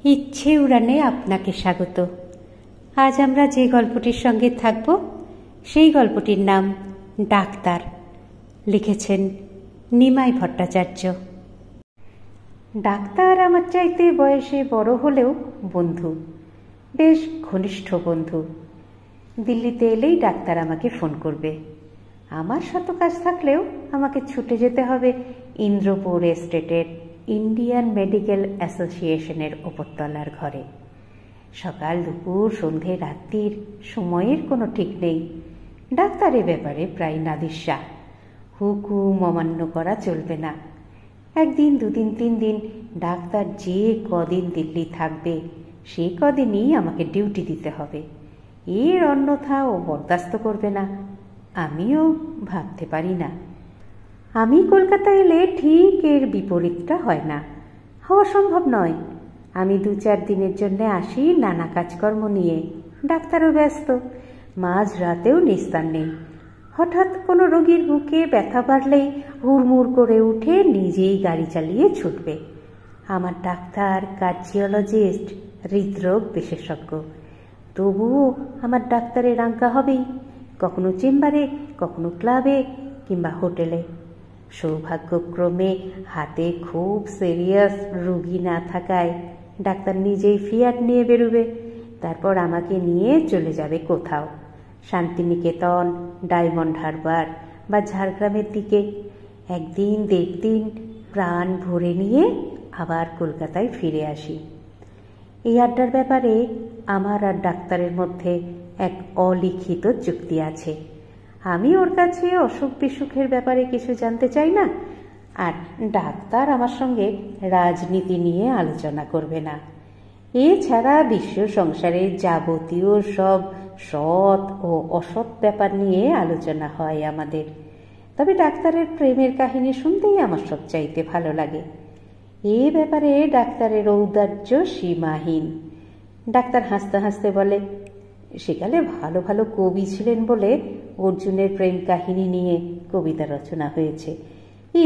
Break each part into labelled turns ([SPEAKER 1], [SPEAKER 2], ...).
[SPEAKER 1] ইচ্ছে উড়ানে আপনাকে স্বাগত। আজ আমরা যে গল্পটির সঙ্গে থাকব সেই গল্পটির নাম ডাক্তার। লিখেছেন নিমাই ভট্টাচার্য। ডাক্তার আমার চাইতে বয়সে বড় হলেও বন্ধু, বেশ ঘনিষ্ঠ বন্ধু। দিল্লিতে এলেই ডাক্তার আমাকে ফোন করবে। আমার শত কাজ থাকলেও আমাকে ছুটে যেতে হবে ইন্দ্রপুর এস্টেটের ইন্ডিয়ান মেডিকেল অ্যাসোসিয়েশনের ওপরতলার ঘরে। সকাল দুপুর সন্ধে রাত্রির সময়ের কোনো ঠিক নেই। ডাক্তারের ব্যাপারে প্রায় নাদিস্যা। হুকুম অমান্য করা চলবে না। একদিন দুদিন 3 দিন ডাক্তার যে কদিন দিল্লি থাকবে সে কদিনই আমাকে ডিউটি দিতে হবে। এর অন্যথা ও বরদাস্ত করবে না। আমিও ভাবতে পারি না। আমি কলকাতা এলে ঠিক এর বিপরীতটা হয় না, হওয়া সম্ভব নয়। আমি 2-4 দিনের জন্য আসি নানা কাজকর্ম নিয়ে। ডাক্তারও ব্যস্ত, মাঝ রাতেও নিস্তার নেই। হঠাৎ কোনো রোগীর বুকে ব্যথা বাড়লেই হুড়মুড় করে উঠে নিজেই গাড়ি চালিয়ে ছুটবে। আমার ডাক্তার কার্ডিওলজিস্ট, হৃদরোগ বিশেষজ্ঞ। তবুও আমার ডাক্তারের আজ্ঞা হবেই, কখনো চেম্বারে, কখনো ক্লাবে কিংবা হোটেলে। সৌভাগ্যক্রমে হাতে খুব সিরিয়াস রোগী না থাকায় ডাক্তার নিজেই ফিয়াট নিয়ে বেরোবে। তারপর আমাকে নিয়ে চলে যাবে কোথাও, শান্তিনিকেতন, ডায়মন্ড হারবার বা ঝাড়গ্রামের দিকে। 1-1.5 দিন প্রাণ ভরে নিয়ে আবার কলকাতায় ফিরে আসি। এই আড্ডার ব্যাপারে আমার আর ডাক্তারের মধ্যে এক অলিখিত চুক্তি আছে। আমি ওর কাছে অসুখ বিসুখের ব্যাপারে কিছু জানতে চাই না, আর ডাক্তার আমার সঙ্গে রাজনীতি নিয়ে আলোচনা করবে না। এছাড়া বিশ্ব সংসারের যাবতীয় সব সৎ ও অসৎ ব্যাপার নিয়ে আলোচনা হয় আমাদের। তবে ডাক্তারের প্রেমের কাহিনী শুনতেই আমার সবচাইতে ভালো লাগে। এ ব্যাপারে ডাক্তারের ঔদার্য সীমাহীন। ডাক্তার হাসতে হাসতে বলে, সেকালে ভালো ভালো কবি ছিলেন বলে অর্জুনের প্রেম কাহিনী নিয়ে কবিতা রচনা হয়েছে।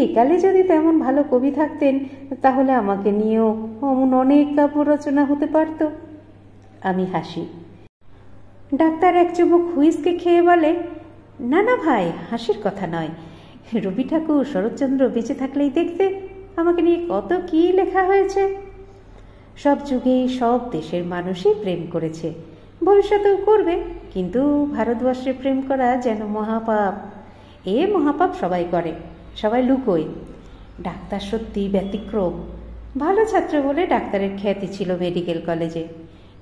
[SPEAKER 1] একালে যদি তেমন ভালো কবি থাকতেন তাহলে আমাকে নিয়েও অমন অনেক কাব্য রচনা হতে পারত। আমি হাসি। ডাক্তার এক চুমুক হুইস্কি খেয়ে বলে, না না ভাই, হাসির কথা নয়। রবি ঠাকুর, শরৎচন্দ্র বেঁচে থাকলেই দেখতে আমাকে নিয়ে কত কি লেখা হয়েছে। সব যুগেই সব দেশের মানুষই প্রেম করেছে, ভবিষ্যতেও করবে। কিন্তু ভারতবর্ষে প্রেম করা যেন মহাপাপ। এ মহাপাপ সবাই করে, সবাই লুকোয়। ডাক্তার সত্যি ব্যতিক্রম। ভালো ছাত্র বলে ডাক্তারের খ্যাতি ছিল মেডিকেল কলেজে।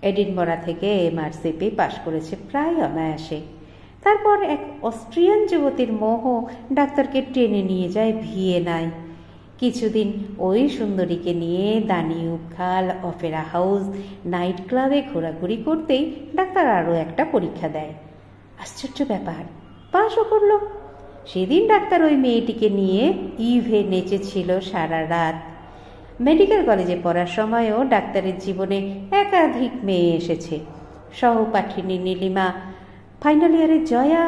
[SPEAKER 1] এডিনবরা থেকে MRCP পাশ করেছে প্রায় অনায়াসে। তারপর এক অস্ট্রিয়ান যুবতীর মোহ ডাক্তারকে টেনে নিয়ে যায় ভিয়েনায়। কিছুদিন ওই সুন্দরীকে নিয়ে দানিউব খাল, অপেরা হাউস, নাইট ক্লাবে ঘোরাঘুরি করতেই ডাক্তার আরও একটা পরীক্ষা দেয়। আশ্চর্য ব্যাপার, পাশও করল। সেদিন ডাক্তার ওই মেয়েটিকে নিয়ে ইভে নেচেছিল সারা রাত। মেডিকেল কলেজে পড়ার সময়ও ডাক্তারের জীবনে একাধিক মেয়ে এসেছে। সহপাঠিনী নীলিমা, ফাইনাল ইয়ারের জয়া,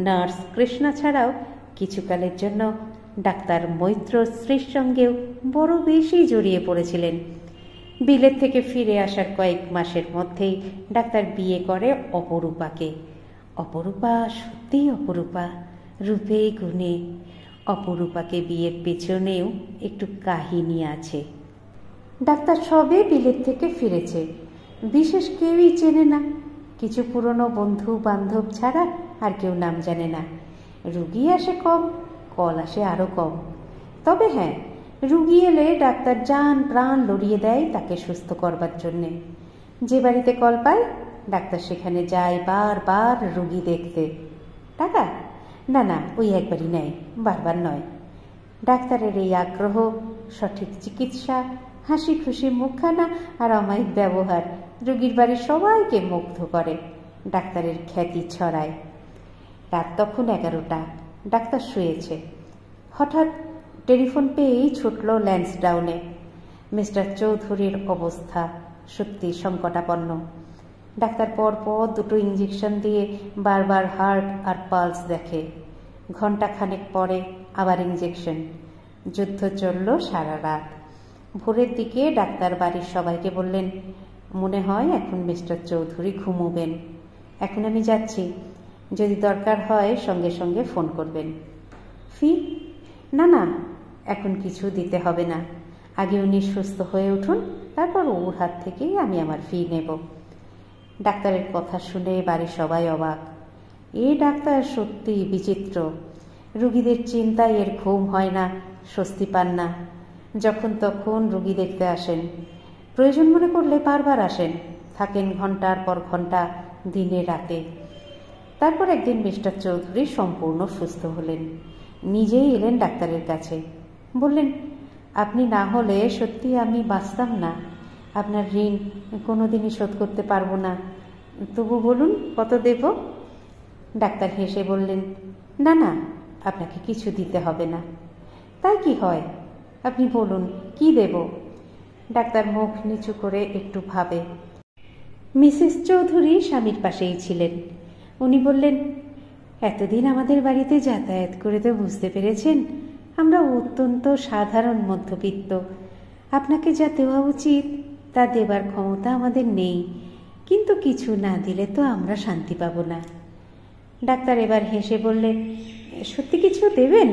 [SPEAKER 1] নার্স কৃষ্ণা ছাড়াও কিছুকালের জন্য ডাক্তার মৈত্রশ্রীর সঙ্গেও বড় বেশি জড়িয়ে পড়েছিলেন। বিলেত থেকে ফিরে আসার কয়েক মাসের মধ্যেই ডাক্তার বিয়ে করে অপরূপাকে। অপরূপা সত্যিই অপরূপা, রূপে গুণে। অপরূপাকে বিয়ের পেছনেও একটু কাহিনী আছে। ডাক্তার সবে বিলেত থেকে ফিরেছে, বিশেষ কেউই চেনে না। কিছু পুরনো বন্ধু বান্ধব ছাড়া আর কেউ নাম জানে না। রুগী আসে কম, কল আসে আরও কম। তবে হ্যাঁ, রুগী এলে ডাক্তার জান প্রাণ লড়িয়ে দেয় তাকে সুস্থ করবার জন্যে। যে বাড়িতে কল পায় ডাক্তার সেখানে যায় বারবার রুগী দেখতে। টাকা? না না, ওই একবারই নেয়, বারবার নয়। ডাক্তারের এই আগ্রহ, সঠিক চিকিৎসা, হাসি খুশি মুখখানা আর অমায়িক ব্যবহার রুগীর বাড়ির সবাইকে মুগ্ধ করে, ডাক্তারের খ্যাতি ছড়ায়। রাত তখন 11টা, ডাক্তার শুয়েছে। হঠাৎ টেলিফোন পেয়েই ছুটল ল্যান্সডাউনে। মিস্টার চৌধুরীর অবস্থা সত্যি সংকটাপন্ন। ডাক্তার পরপর 2টো ইঞ্জেকশন দিয়ে বারবার হার্ট আর পালস দেখে। ঘণ্টাখানেক পরে আবার ইঞ্জেকশন। যুদ্ধ চলল সারা রাত। ভোরের দিকে ডাক্তার বাড়ির সবাইকে বললেন, মনে হয় এখন মিস্টার চৌধুরী ঘুমোবেন, এখন আমি যাচ্ছি, যদি দরকার হয় সঙ্গে সঙ্গে ফোন করবেন। ফি? না না, এখন কিছু দিতে হবে না, আগে উনি সুস্থ হয়ে উঠুন, তারপর ওর হাত থেকেই আমি আমার ফি নেব। ডাক্তারের কথা শুনে বাড়ির সবাই অবাক। এই ডাক্তার সত্যি বিচিত্র। রুগীদের চিন্তায় এর ঘুম হয় না, স্বস্তি পান না। যখন তখন রুগী দেখতে আসেন, প্রয়োজন মনে করলে বারবার আসেন, থাকেন ঘন্টার পর ঘন্টা, দিনে রাতে। তারপর একদিন মিস্টার চৌধুরী সম্পূর্ণ সুস্থ হলেন, নিজেই এলেন ডাক্তারের কাছে, বললেন, আপনি না হলে সত্যি আমি বাঁচতাম না, আপনার ঋণ কোনোদিনই শোধ করতে পারবো না, তবু বলুন কত দেব? ডাক্তার হেসে বললেন, না না, আপনাকে কিছু দিতে হবে না। তাই কি হয়? আপনি বলুন কি দেব? ডাক্তার মুখ নিচু করে একটু ভাবে। মিসেস চৌধুরী স্বামীর পাশেই ছিলেন। উনি বললেন, এতদিন আমাদের বাড়িতে যাতায়াত করে তো বুঝতে পেরেছেন আমরা অত্যন্ত সাধারণ মধ্যবিত্ত। আপনাকে যা দেওয়া উচিত তা দেবার ক্ষমতা আমাদের নেই, কিন্তু কিছু না দিলে তো আমরা শান্তি পাব না। ডাক্তার এবার হেসে বললেন, সত্যি কিছু দেবেন?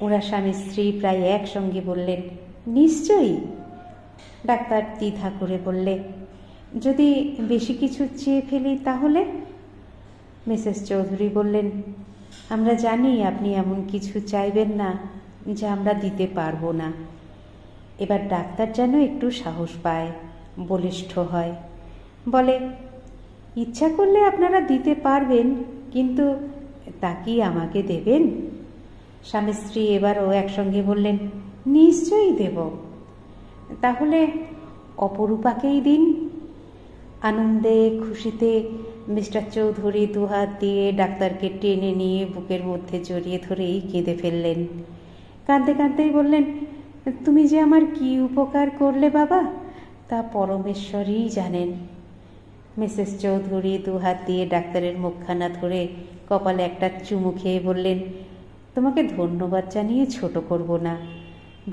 [SPEAKER 1] ওরা স্বামী স্ত্রী প্রায় একসঙ্গে বললেন, নিশ্চয়ই। ডাক্তার দ্বিধা করে বললে, যদি বেশি কিছু চেয়ে ফেলি তাহলে? মিসেস চৌধুরী বললেন, আমরা জানি আপনি এমন কিছু চাইবেন না যা আমরা দিতে পারবো না। এবার ডাক্তার যেন একটু সাহস পায়, বলিষ্ঠ হয়, বলে, ইচ্ছা করলে আপনারা দিতে পারবেন, কিন্তু তা কি আমাকে দেবেন? স্বামী স্ত্রী এবারও একসঙ্গে বললেন, নিশ্চয়ই দেব। তাহলে অপরূপাকেই দিন। আনন্দে খুশিতে মিস্টার চৌধুরী দুহাত দিয়ে ডাক্তারকে টেনে নিয়ে বুকের মধ্যে জড়িয়ে ধরেই কেঁদে ফেললেন। কাঁদতে কাঁদতেই বললেন, তুমি যে আমার কি উপকার করলে বাবা, তা পরমেশ্বরই জানেন। মিসেস চৌধুরী দুহাত দিয়ে ডাক্তারের মুখখানা ধরে কপালে একটা চুমু খেয়ে বললেন, তোমাকে ধন্যবাদ জানিয়ে ছোট করব না।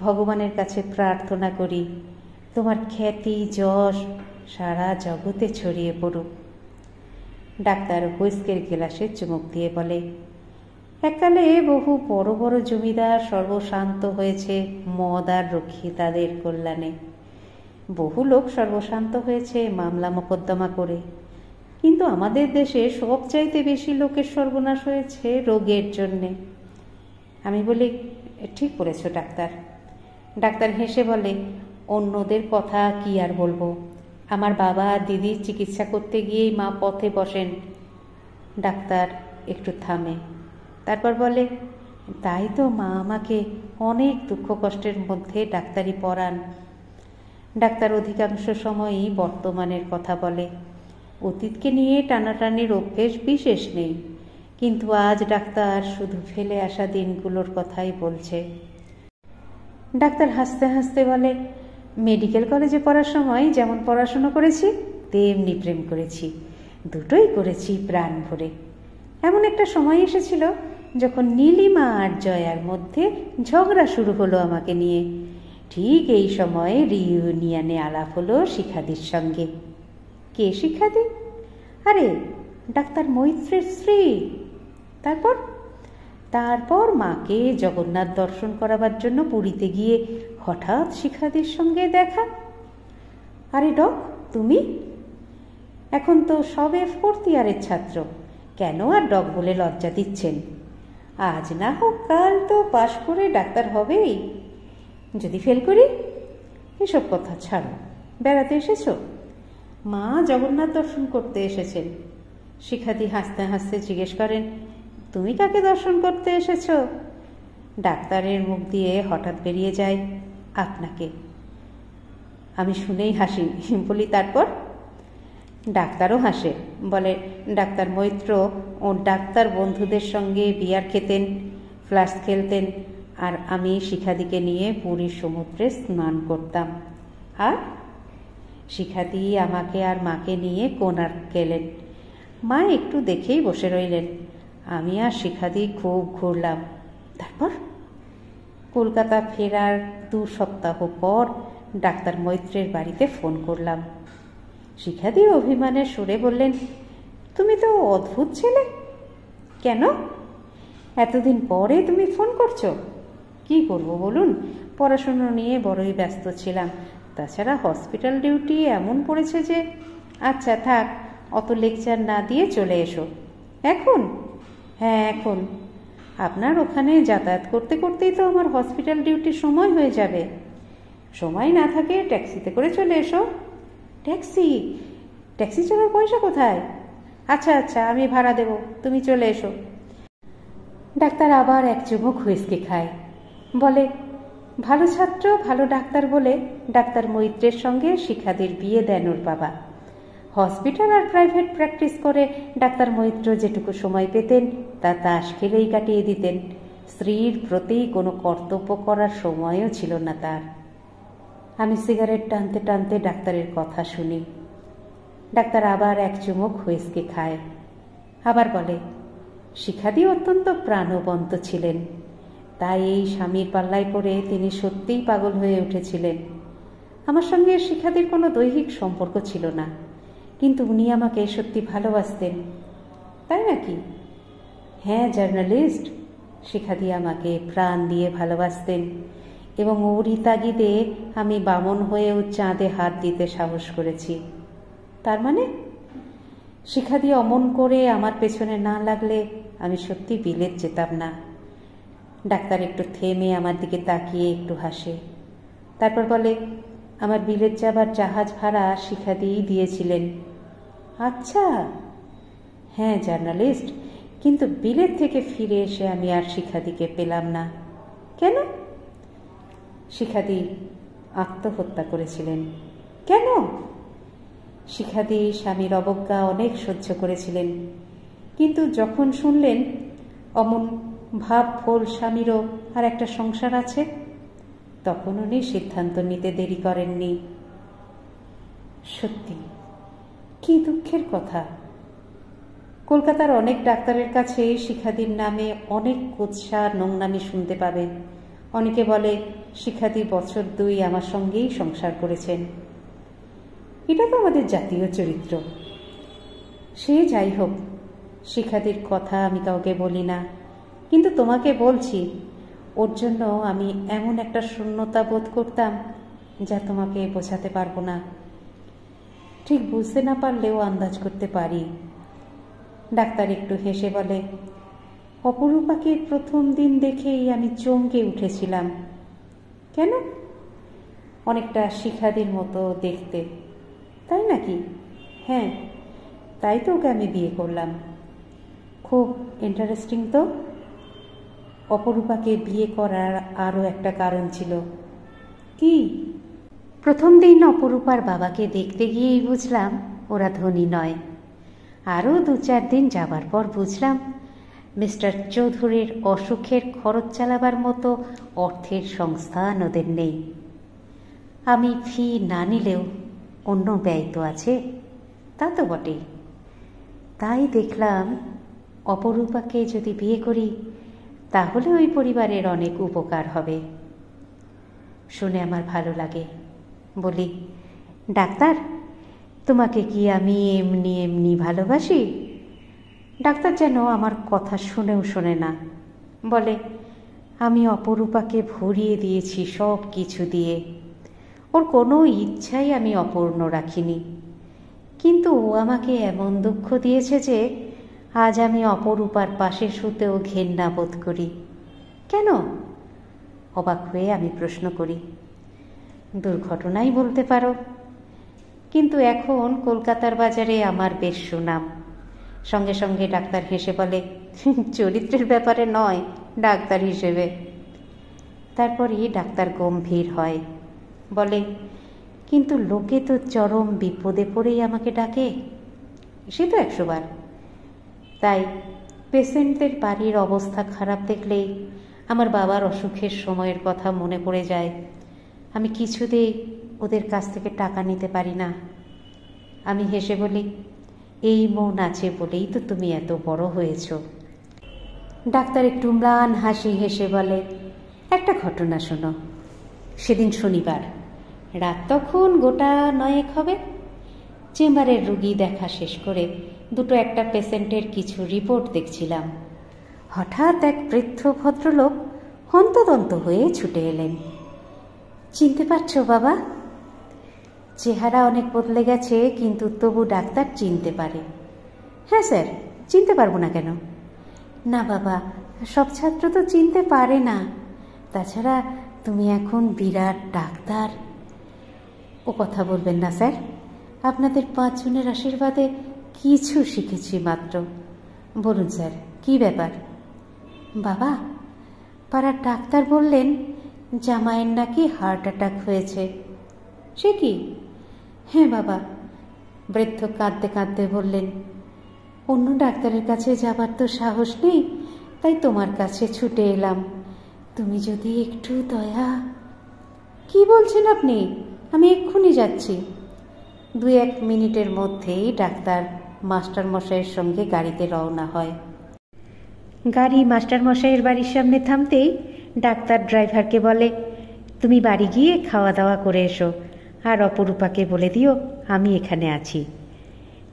[SPEAKER 1] ভগবানের কাছে প্রার্থনা করি তোমার খ্যাতি যশ সারা জগতে ছড়িয়ে পড়ুক। ডাক্তার হুইস্কের গ্লাসে চুমুক দিয়ে বলে, এককালে বহু বড় বড় জমিদার সর্বশান্ত হয়েছে মদ আর রক্ষিতাদের কল্যাণে। বহু লোক সর্বশান্ত হয়েছে মামলা মোকদ্দমা করে, কিন্তু আমাদের দেশে সবচাইতে বেশি লোকের সর্বনাশ হয়েছে রোগের জন্যে। আমি বলি, ঠিক বলেছ ডাক্তার। ডাক্তার হেসে বলে, অন্যদের কথা কি আর বলবো, আমার বাবা দিদির চিকিৎসা করতে গিয়েই মা পথে বসেন। ডাক্তার একটু থামে, তারপর বলে, তাই তো মা আমাকে অনেক দুঃখ কষ্টের মধ্যে ডাক্তারি পড়ান। ডাক্তার অধিকাংশ সময়ই বর্তমানের কথা বলে, অতীতকে নিয়ে টানাটানির অভ্যেস বিশেষ নেই, কিন্তু আজ ডাক্তার শুধু ফেলে আসা দিনগুলোর কথাই বলছে। ডাক্তার হাসতে হাসতে বলে, মেডিকেল কলেজে পড়ার সময় যেমন পড়াশুনো করেছি তেমনি প্রেম করেছি, দুটোই করেছি প্রাণ ভরে। এমন একটা সময় এসেছিল যখন নীলিমা আর জয়ার মধ্যে ঝগড়া শুরু হলো আমাকে নিয়ে। ঠিক এই সময়ে রিইউনিয়নে আলাপ হলো শিখাদির সঙ্গে। কে শিখাদি? আরে ডাক্তার মৈত্রের স্ত্রী। তারপর মাকে জগন্নাথ দর্শন করাবার জন্য পুরীতে গিয়ে হঠাৎ শিখাদির সঙ্গে দেখা। আরে ডক, তুমি এখন তো সবে 4th ইয়ারের ছাত্র, কেন আর ডক বলে লজ্জা দিচ্ছেন? আজ না হোক কাল তো পাশ করে ডাক্তার হবেই। যদি ফেল করি? এসব কথা ছাড়ো, বেড়াতে এসেছ? মা জগন্নাথ দর্শন করতে এসেছেন। শিখাদি হাসতে হাসতে জিজ্ঞেস করেন, তুমি কাকে দর্শন করতে এসেছ? ডাক্তারের মুখ দিয়ে হঠাৎ বেরিয়ে যায়, আপনাকে। আমি শুনেই হাসি, বলি তারপর? ডাক্তারও হাসে, বলে, ডাক্তার মৈত্র ও ডাক্তার বন্ধুদের সঙ্গে বিয়ার খেতেন, ফ্লাস খেলতেন, আর আমি শিখাদিকে নিয়ে পুরীর সমুদ্রে স্নান করতাম। আর শিখাদি আমাকে আর মাকে নিয়ে কোণার্ক গেলেন। মা একটু দেখেই বসে রইলেন। আমি আর শিখাদি খুব ঘুরলাম। কলকাতা ফেরার 2 সপ্তাহ পর ডাক্তার মৈত্রের বাড়িতে ফোন করলাম। শিখাদি অভিমানের সুরে বললেন, তুমি তো অদ্ভুত ছেলে। কেন? এতদিন পরে তুমি ফোন করছো? কি করব বলুন, পড়াশুনো নিয়ে বড়ই ব্যস্ত ছিলাম, তাছাড়া হসপিটাল ডিউটি এমন পড়েছে যে। আচ্ছা থাক, অত লেকচার না দিয়ে চলে এসো। এখন? হ্যাঁ এখন। আপনার ওখানে যাতায়াত করতে করতেই তো আমার হসপিটাল ডিউটির সময় হয়ে যাবে। সময় না থাকে ট্যাক্সিতে করে চলে এসো। ট্যাক্সি? ট্যাক্সি চলার পয়সা কোথায়? আচ্ছা আচ্ছা, আমি ভাড়া দেব, তুমি চলে এসো। ডাক্তার আবার এক চুমুক হুইস্কি খায়, বলে, ভালো ছাত্র ভালো ডাক্তার বলে ডাক্তার মৈত্রের সঙ্গে শিখাদির বিয়ে দেন ওর বাবা। হসপিটাল আর প্রাইভেট প্র্যাকটিস করে ডাক্তার মৈত্র যেটুকু সময় পেতেন তা তাস খেলেই কাটিয়ে দিতেন। স্ত্রীর প্রতি কোনো কর্তব্য করার সময়ও ছিল না তার। আমি সিগারেট টানতে টানতে ডাক্তারের কথা শুনি। ডাক্তার আবার এক চুমুক হুইস্কি খায়, আবার বলে, শিখাদি অত্যন্ত প্রাণবন্ত ছিলেন, তাই এই স্বামীর পাল্লায় পড়ে তিনি সত্যিই পাগল হয়ে উঠেছিলেন। আমার সঙ্গে শিখাদির কোনো দৈহিক সম্পর্ক ছিল না, কিন্তু উনি আমাকে সত্যি ভালোবাসতেন। তাই নাকি? হ্যাঁ জার্নালিস্ট, শিখাদি আমাকে প্রাণ দিয়ে ভালোবাসতেন এবং ওরই তাগিদে আমি বামন হয়েও চাঁদে হাত দিতে সাহস করেছি। তার মানে শিখাদি অমন করে আমার পেছনে না লাগলে আমি সত্যি বিলেত যেতাম না। ডাক্তার একটু থেমে আমার দিকে তাকিয়ে একটু হাসে, তারপর বলে, আমার বিলেত যাবার জাহাজ ভাড়া শিখাদিই দিয়েছিলেন। আচ্ছা। হ্যাঁ জার্নালিস্ট, কিন্তু বিলেত থেকে ফিরে এসে আমি আর শিখাদিকে পেলাম না। কেন? শিখাদি আত্মহত্যা করেছিলেন। কেন? শিখাদি স্বামীর অবজ্ঞা অনেক সহ্য করেছিলেন, কিন্তু যখন শুনলেন অমন ভাবফোল স্বামীরও আর একটা সংসার আছে, তখন উনি সিদ্ধান্ত নিতে দেরি করেননি। সত্যি কি দুঃখের কথা। কলকাতার অনেক ডাক্তারের কাছে শিখাদির নামে অনেক কুৎসা নোংনামি শুনতে পাবেন। অনেকে বলে শিখাদি বছর 2 আমার সঙ্গেই সংসার করেছেন। এটা তো আমাদের জাতীয় চরিত্র। সে যাই হোক, শিখাদির কথা আমি কাউকে বলি না, কিন্তু তোমাকে বলছি, ওর জন্য আমি এমন একটা শূন্যতা বোধ করতাম যা তোমাকে বোঝাতে পারবো না। ঠিক বুঝতে না পারলেও আন্দাজ করতে পারি। ডাক্তার একটু হেসে বলে, অপরূপাকে প্রথম দিন দেখেই আমি চমকে উঠেছিলাম। কেন? অনেকটা শিখাদির মতো দেখতে। তাই নাকি? হ্যাঁ, তাই তো ওকে আমি বিয়ে করলাম। খুব ইন্টারেস্টিং তো। অপরূপাকে বিয়ে করার আরও একটা কারণ ছিল। কি? প্রথম দিন অপরূপার বাবাকে দেখতে গিয়েই বুঝলাম ওরা ধনী নয়। আরও 2-4 দিন যাবার পর বুঝলাম মিস্টার চৌধুরীর অসুখের খরচ চালাবার মতো অর্থের সংস্থান ওদের নেই। আমি ফি না নিলেও অন্য ব্যয় তো আছে, তা তো বটেই। তাই দেখলাম অপরূপাকে যদি বিয়ে করি তাহলে ওই পরিবারের অনেক উপকার হবে। শুনে আমার ভালো লাগে। বলি, ডাক্তার, তোমাকে কি আমি এমনি এমনি ভালোবাসি? ডাক্তার যেন আমার কথা শুনেও শোনে না, বলে, আমি অপরূপাকে ভরিয়ে দিয়েছি সব কিছু দিয়ে। ওর কোনো ইচ্ছাই আমি অপূর্ণ রাখিনি, কিন্তু ও আমাকে এমন দুঃখ দিয়েছে যে আজ আমি অপরূপার পাশে শুতেও ঘেন্না বোধ করি। কেন? অবাক হয়ে আমি প্রশ্ন করি। দুর্ঘটনাই বলতে পারো, কিন্তু এখন কলকাতার বাজারে আমার বেশ সুনাম। সঙ্গে সঙ্গে ডাক্তার হেসে বলে, চরিত্রের ব্যাপারে নয়, ডাক্তার হিসেবে। তারপরই ডাক্তার গম্ভীর হয়, বলে, কিন্তু লোকে তো চরম বিপদে পড়েই আমাকে ডাকে, সে তো 100 বার। তাই পেশেন্টদের বাড়ির অবস্থা খারাপ দেখলেই আমার বাবার অসুখের সময়ের কথা মনে পড়ে যায়। আমি কিছুতেই ওদের কাছ থেকে টাকা নিতে পারি না। আমি হেসে বলি, এই মন আছে বলেই তো তুমি এত বড় হয়েছ। ডাক্তার একটু ম্লান হাসি হেসে বলে, একটা ঘটনা শোনো। সেদিন শনিবার রাত তখন 9:30 হবে। চেম্বারের রুগী দেখা শেষ করে দুটো একটা পেশেন্টের কিছু রিপোর্ট দেখছিলাম। হঠাৎ এক বৃদ্ধ ভদ্রলোক হন্তদন্ত হয়ে ছুটে এলেন। চিনতে পারছো বাবা? চেহারা অনেক বদলে গেছে, কিন্তু তবু ডাক্তার চিনতে পারে। হ্যাঁ স্যার, চিনতে পারবো না কেন? না বাবা, সব ছাত্র তো চিনতে পারে না। তাছাড়া তুমি এখন বিরাট ডাক্তার। ও কথা বলবেন না স্যার, আপনাদের 5 জনের আশীর্বাদে কিছু শিখেছি মাত্র। বলুন স্যার, কি ব্যাপার? বাবা, পাড়ার ডাক্তার বললেন জামাইয়ের নাকি হার্ট অ্যাটাক হয়েছে। সে কি? হ্যাঁ বাবা। বৃদ্ধ কাঁদতে কাঁদতে বললেন, অন্য ডাক্তারের কাছে যাবার তো সাহস নেই, তাই তোমার কাছে ছুটে এলাম। তুমি যদি একটু দয়া। কি বলছেন আপনি? আমি এক্ষুনি যাচ্ছি। 2-1 মিনিটের মধ্যেই ডাক্তার মাস্টারমশাইয়ের সঙ্গে গাড়িতে রওনা হয়। গাড়ি মাস্টারমশাইয়ের বাড়ির সামনে থামতেই ডাক্তার ড্রাইভারকে বলে, তুমি বাড়ি গিয়ে খাওয়া দাওয়া করে এসো, আর অপরূপাকে বলে দিও আমি এখানে আছি।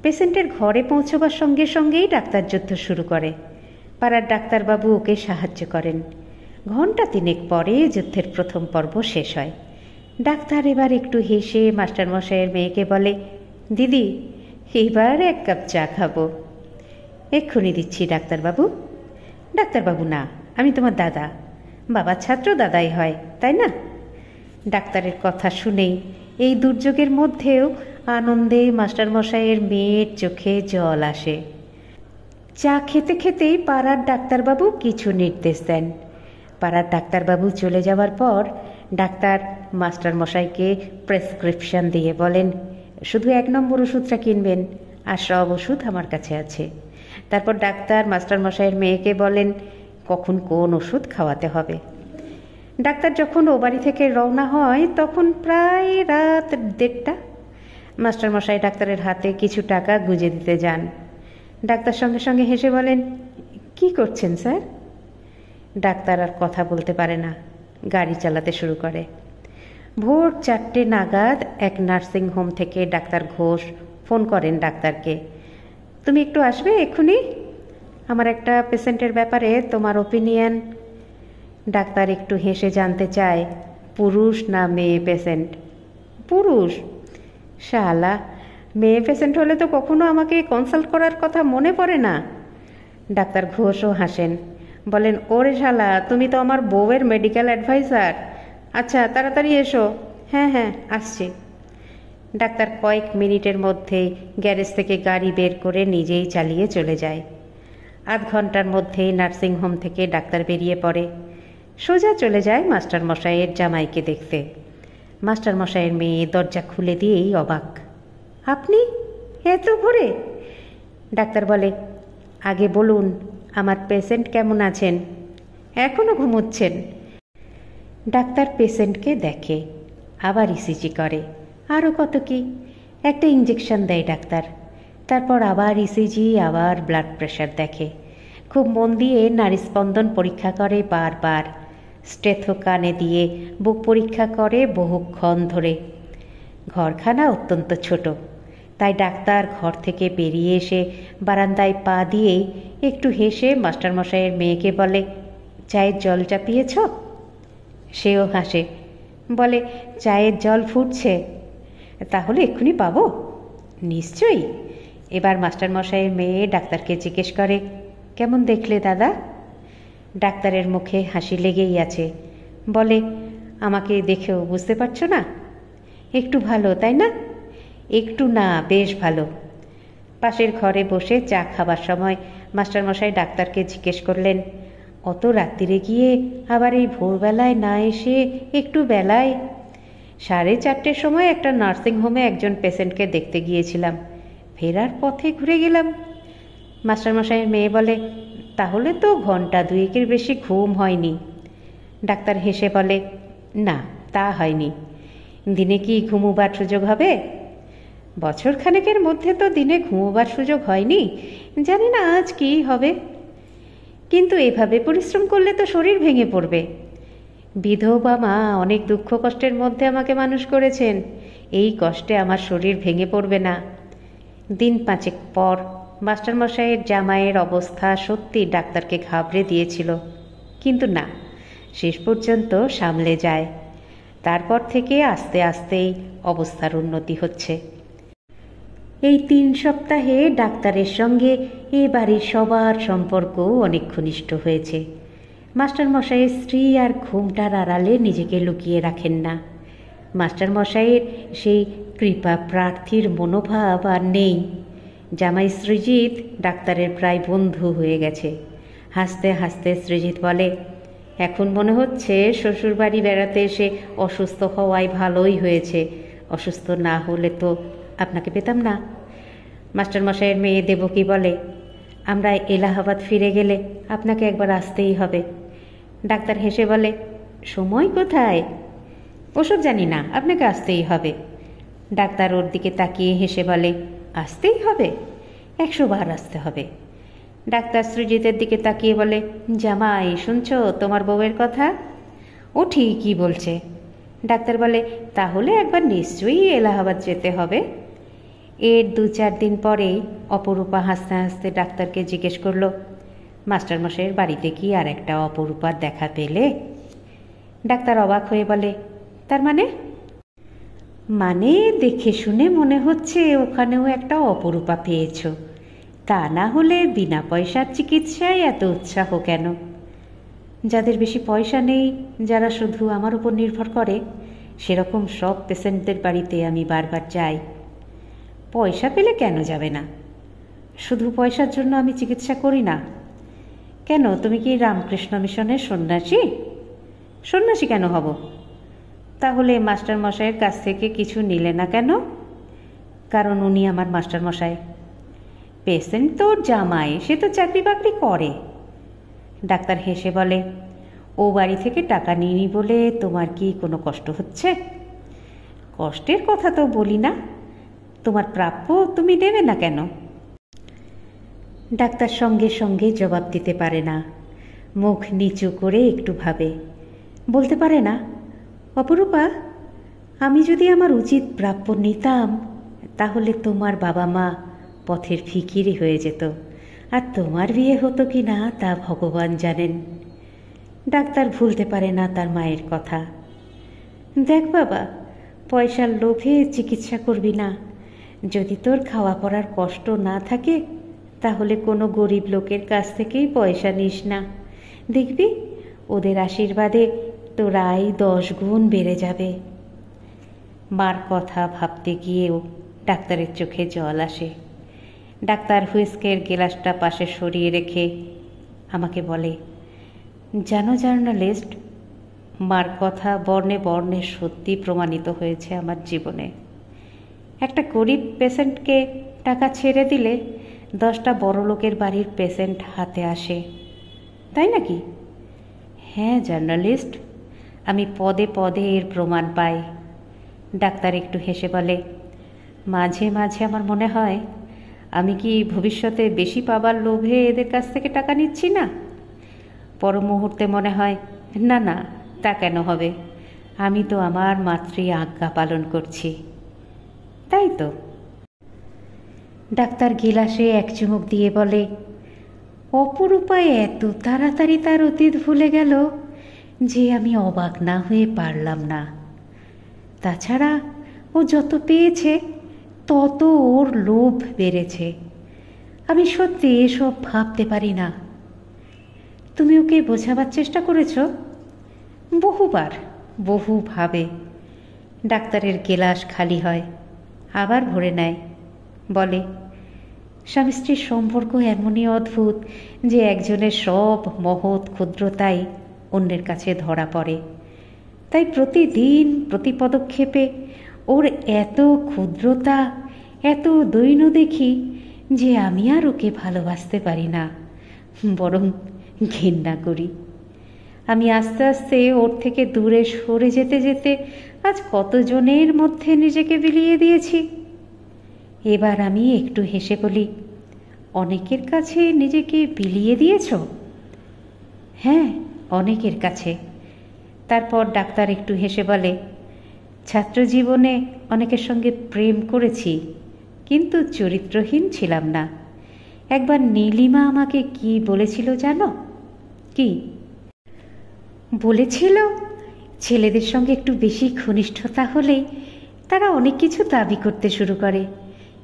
[SPEAKER 1] পেশেন্টের ঘরে পৌঁছবার সঙ্গে সঙ্গেই ডাক্তার যুদ্ধ শুরু করে। পাড়ার ডাক্তারবাবু ওকে সাহায্য করেন। 1 ঘণ্টা 3 পরে যুদ্ধের প্রথম পর্ব শেষ হয়। ডাক্তার এবার একটু হেসে মাস্টারমশাইয়ের মেয়েকে বলে, দিদি, এইবার 1 কাপ চা খাবো। এক্ষুনি দিচ্ছি ডাক্তারবাবু। ডাক্তারবাবু না, আমি তোমার দাদা। বাবার ছাত্র দাদাই হয়, তাই না? ডাক্তারের কথা শুনেই এই দুর্যোগের মধ্যেও আনন্দে মাস্টারমশাইয়ের মেয়ের চোখে জল আসে। চা খেতে খেতেই পাড়ার ডাক্তারবাবু কিছু নির্দেশ দেন। পাড়ার ডাক্তারবাবু চলে যাওয়ার পর ডাক্তার মাস্টারমশাইকে প্রেসক্রিপশন দিয়ে বলেন, শুধু 1 নম্বর ওষুধটা কিনবেন, আর সব ওষুধ আমার কাছে আছে। তারপর ডাক্তার মাস্টারমশাইয়ের মেয়েকে বলেন কখন কোন ওষুধ খাওয়াতে হবে। ডাক্তার যখন ও বাড়ি থেকে রওনা হয় তখন প্রায় রাত 1:30। মাস্টারমশাই ডাক্তারের হাতে কিছু টাকা গুঁজে দিতে যান। ডাক্তার সঙ্গে সঙ্গে হেসে বলেন, কি করছেন স্যার? ডাক্তার আর কথা বলতে পারে না, গাড়ি চালাতে শুরু করে। ভোর 4টে নাগাদ এক নার্সিং হোম থেকে ডাক্তার ঘোষ ফোন করেন ডাক্তারকে, তুমি একটু আসবে এক্ষুনি? আমার একটা পেশেন্টের ব্যাপারে তোমার ওপিনিয়ন। ডাক্তার একটু হেসে জানতে চায়, পুরুষ না মেয়ে পেশেন্ট? পুরুষ। শালা, মেয়ে পেশেন্ট হলে তো কখনো আমাকে কনসাল্ট করার কথা মনে পড়ে না। ডাক্তার ঘোষও হাসেন, বলেন, ওরে শালা, তুমি তো আমার বউয়ের মেডিকেল অ্যাডভাইজার। আচ্ছা, তাড়াতাড়ি এসো। হ্যাঁ হ্যাঁ, আসছি। ডাক্তার কয়েক মিনিটের মধ্যেই গ্যারেজ থেকে গাড়ি বের করে নিজেই চালিয়ে চলে যায়। 8 ঘন্টার মধ্যেই নার্সিংহোম থেকে ডাক্তার বেরিয়ে পড়ে। সোজা চলে যায় মাস্টারমশাইয়ের জামাইকে দেখতে। মাস্টারমশাইয়ের মেয়ে দরজা খুলে দিয়েই অবাক, আপনি এত ভোরে? ডাক্তার বলে, আগে বলুন আমার পেশেন্ট কেমন আছেন? এখনও ঘুমোচ্ছেন। ডাক্তার পেশেন্টকে দেখে, আবার ইসিজি করে, আরও কত কি। একটা ইঞ্জেকশন দেয় ডাক্তার, তারপর আবার ইসিজি, আবার ব্লাড প্রেশার দেখে। খুব মন দিয়ে নাড়িস্পন্দন পরীক্ষা করে বারবার। স্টেথো কানে দিয়ে বুক পরীক্ষা করে বহুক্ষণ ধরে। ঘরখানা অত্যন্ত ছোট, তাই ডাক্তার ঘর থেকে বেরিয়ে এসে বারান্দায় পা দিয়েই একটু হেসে মাস্টারমশাইয়ের মেয়েকে বলে, চায়ের জলটা পিয়েছ? সেও হাসে, বলে, চায়ের জল ফুটছে। তাহলে এক্ষুনি পাবো? নিশ্চয়ই। এবার মাস্টারমশাইয়ের মেয়ে ডাক্তারকে জিজ্ঞেস করে, কেমন দেখলে দাদা? ডাক্তারের মুখে হাসি লেগেই আছে, বলে, আমাকে দেখেও বুঝতে পারছো না? একটু ভালো, তাই না? একটু না, বেশ ভালো। পাশের ঘরে বসে চা খাবার সময় মাস্টারমশাই ডাক্তারকে জিজ্ঞেস করলেন, অত রাত্রিরে গিয়ে আবার এই ভোরবেলায় না এসে একটু বেলায়? 4:30-র সময় একটা নার্সিংহোমে একজন পেশেন্টকে দেখতে গিয়েছিলাম, ফেরার পথে ঘুরে গেলাম। মাস্টারমশাইয়ের মেয়ে বলে, তাহলে তো 2 ঘন্টা বেশি ঘুম হয়নি। ডাক্তার হেসে বলে, না, তা হয়নি। দিনে কি ঘুমোবার সুযোগ হবে? বছরখানেকের মধ্যে তো দিনে ঘুমোবার সুযোগ হয়নি, জানি না আজ কী হবে। কিন্তু এভাবে পরিশ্রম করলে তো শরীর ভেঙে পড়বে। বিধবা মা অনেক দুঃখ কষ্টের মধ্যে আমাকে মানুষ করেছেন, এই কষ্টে আমার শরীর ভেঙে পড়বে না। দিন 5 পর মাস্টারমশাইয়ের জামাইয়ের অবস্থা সত্যি ডাক্তারকে ঘাবড়ে দিয়েছিল, কিন্তু না, শেষ পর্যন্ত সামলে যায়। তারপর থেকে আস্তে আস্তেই অবস্থার উন্নতি হচ্ছে। এই 3 সপ্তাহে ডাক্তারের সঙ্গে এ বাড়ির সবার সম্পর্ক অনেক ঘনিষ্ঠ হয়েছে। মাস্টারমশাইয়ের স্ত্রী আর ঘুমটার আড়ালে নিজেকে লুকিয়ে রাখেন না। মাস্টারমশাইয়ের সেই কৃপা প্রার্থীর মনোভাব আর নেই। জামাই সৃজিত ডাক্তারের প্রায় বন্ধু হয়ে গেছে। হাসতে হাসতে সৃজিত বলে, এখন মনে হচ্ছে শ্বশুরবাড়ি বেড়াতে এসে অসুস্থ হওয়ায় ভালোই হয়েছে, অসুস্থ না হলে তো আপনাকে পেতাম না। মাস্টারমশাইয়ের মেয়ে দেবকী বলে, আমরা এলাহাবাদ ফিরে গেলে আপনাকে একবার আসতেই হবে। ডাক্তার হেসে বলে, সময় কোথায়? ওসব জানি না, আপনাকে আসতেই হবে। ডাক্তার ওর দিকে তাকিয়ে হেসে বলে, আসতেই হবে? 100 বার আসতে হবে। ডাক্তার সৃজিতের দিকে তাকিয়ে বলে, জামাই শুনছো তোমার বউয়ের কথা? ও ঠিকই বলছে। ডাক্তার বলে, তাহলে একবার নিশ্চয়ই এলাহাবাদ যেতে হবে। এর 2-4 দিন পরেই অপরূপা হাসতে হাসতে ডাক্তারকে জিজ্ঞেস করল, মাস্টারমশাইয়ের বাড়িতে কি আর একটা অপরূপার দেখা পেলে? ডাক্তার অবাক হয়ে বলে, তার মানে? মানে দেখে শুনে মনে হচ্ছে ওখানেও একটা অপরূপা পেয়েছ, তা না হলে বিনা পয়সার চিকিৎসায় এত উৎসাহ কেন? যাদের বেশি পয়সা নেই, যারা শুধু আমার উপর নির্ভর করে, সেরকম সব পেশেন্টদের বাড়িতে আমি বারবার যাই। পয়সা পেলে কেন যাবে না? শুধু পয়সার জন্য আমি চিকিৎসা করি না। কেন, তুমি কি রামকৃষ্ণ মিশনের সন্ন্যাসী? সন্ন্যাসী কেন হব? তাহলে মাস্টারমশাইয়ের কাছ থেকে কিছু নিলে না কেন? কারণ উনি আমার মাস্টারমশাই। পেশেন্ট তো জামাই, সে তো চাকরি বাকরি করে। ডাক্তার হেসে বলে, ও বাড়ি থেকে টাকা নিইনি বলে তোমার কি কোনো কষ্ট হচ্ছে? কষ্টের কথা তো বলি না, তোমার প্রাপ্য তুমি দেবে না কেন? ডাক্তার সঙ্গে সঙ্গে জবাব দিতে পারে না, মুখ নিচু করে একটু ভাবে। বলতে পারে না, অপরূপা, আমি যদি আমার উচিত প্রাপ্য নিতাম তাহলে তোমার বাবা মা পথের ফিকিরি হয়ে যেত, আর তোমার বিয়ে হতো কি না তা ভগবান জানেন। ডাক্তার ভুলতে পারে না তার মায়ের কথা। দেখ বাবা, পয়সার লোভে চিকিৎসা করবি না। যদি তোর খাওয়া পড়ার কষ্ট না থাকে তাহলে কোনো গরিব লোকের কাছ থেকেই পয়সা নিস না। দেখবি ওদের আশীর্বাদে তোর আয় 10 গুণ বেড়ে যাবে। মার কথা ভাবতে গিয়েও ডাক্তারের চোখে জল আসে। ডাক্তার হুইস্কের গ্লাসটা পাশে সরিয়ে রেখে আমাকে বলে, জানো জার্নালিস্ট, মার কথা বর্ণে বর্ণে সত্যি প্রমাণিত হয়েছে আমার জীবনে। একটা গরিব পেশেন্টকে টাকা ছেড়ে দিলে 10টা বড় লোকের বাড়ির পেশেন্ট হাতে আসে, তাই নাকি? হ্যাঁ জার্নালিস্ট, আমি পদে পদে এর প্রমাণ পাই। ডাক্তার একটু হেসে বলে, মাঝে মাঝে আমার মনে হয় আমি কি ভবিষ্যতে বেশি পাবার লোভে এদের কাছ থেকে টাকা নিচ্ছি না? পর মুহূর্তে মনে হয়, না না, তা কেন হবে, আমি তো আমার মাতৃ আজ্ঞা পালন করছি। তাই তো। ডাক্তার গিলাসে এক চুমুক দিয়ে বলে, অপরূপায় এত তাড়াতাড়ি তার অতীত ভুলে গেল যে আমি অবাক না হয়ে পারলাম না। তাছাড়া ও যত পেয়েছে তত ওর লোভ বেড়েছে। আমি সত্যি এসব ভাবতে পারি না। তুমি ওকে বোঝাবার চেষ্টা করেছ? বহুবার, বহুভাবে। ডাক্তারের গেলাস খালি হয়, আবার ভরে নেয়। বলে, স্বামী স্ত্রীর সম্পর্ক এমনই অদ্ভুত যে একজনের সব মহৎ ক্ষুদ্রতাই অন্যের কাছে ধরা পড়ে। তাই প্রতিদিন প্রতি পদক্ষেপে ওর এত ক্ষুদ্রতা, এত দৈন্য দেখি যে আমি আর ওকে ভালোবাসতে পারি না, বরং ঘেন্না করি। আমি আস্তে আস্তে ওর থেকে দূরে সরে যেতে যেতে আজ কতজনের মধ্যে নিজেকে বিলিয়ে দিয়েছি। এবার আমি একটু হেসে বলি, অনেকের কাছে নিজেকে বিলিয়ে দিয়েছ? হ্যাঁ, অনেকের কাছে। তারপর ডাক্তার একটু হেসে বলে, ছাত্র জীবনে অনেকের সঙ্গে প্রেম করেছি, কিন্তু চরিত্রহীন ছিলাম না। একবার নীলিমা আমাকে কি বলেছিল জানো? কি বলেছিল? ছেলেদের সঙ্গে একটু বেশি ঘনিষ্ঠতা হলেই তারা অনেক কিছু দাবি করতে শুরু করে,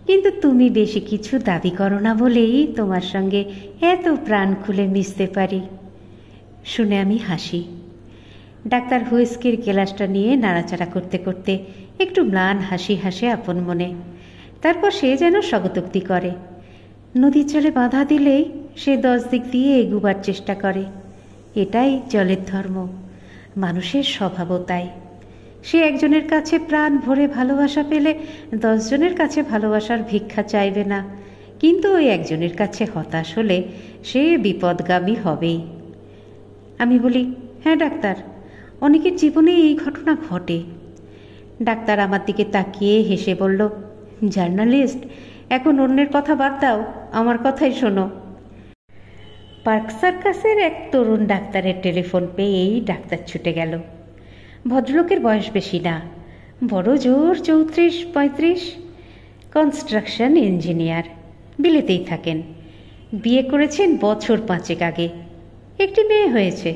[SPEAKER 1] কিন্তু তুমি বেশি কিছু দাবি করো না বলেই তোমার সঙ্গে এত প্রাণ খুলে মিশতে পারি। শুনে আমি হাসি। ডাক্তার হুইস্কির গ্লাসটা নিয়ে নাড়াচাড়া করতে করতে একটু ম্লান হাসি হাসে আপন মনে। তারপর সে যেন স্বগতোক্তি করে। নদীর জলে বাধা দিলেই সে 10 দিক দিয়ে এগুবার চেষ্টা করে। এটাই জলের ধর্ম, মানুষের স্বভাবও তাই। সে একজনের কাছে প্রাণ ভরে ভালোবাসা পেলে 10 জনের কাছে ভালোবাসার ভিক্ষা চাইবে না, কিন্তু ওই একজনের কাছে হতাশ হলে সে বিপদগামী হবেই। আমি বলি, হ্যাঁ ডাক্তার, অনেকের জীবনে এই ঘটনা ঘটে। ডাক্তার আমার দিকে তাকিয়ে হেসে বলল, জার্নালিস্ট, এখন অন্যের কথা বাদ দাও, আমার কথাই শোনো। পার্ক সার্কাসের এক তরুণ ডাক্তারের টেলিফোন পেয়েই ডাক্তার ছুটে গেল। ভদ্রলোকের বয়স বেশি না, বড় জোর 34-35, কনস্ট্রাকশন ইঞ্জিনিয়ার, বিলেতেই থাকেন। বিয়ে করেছেন বছর 5 আগে, একটি মেয়ে হয়েছে,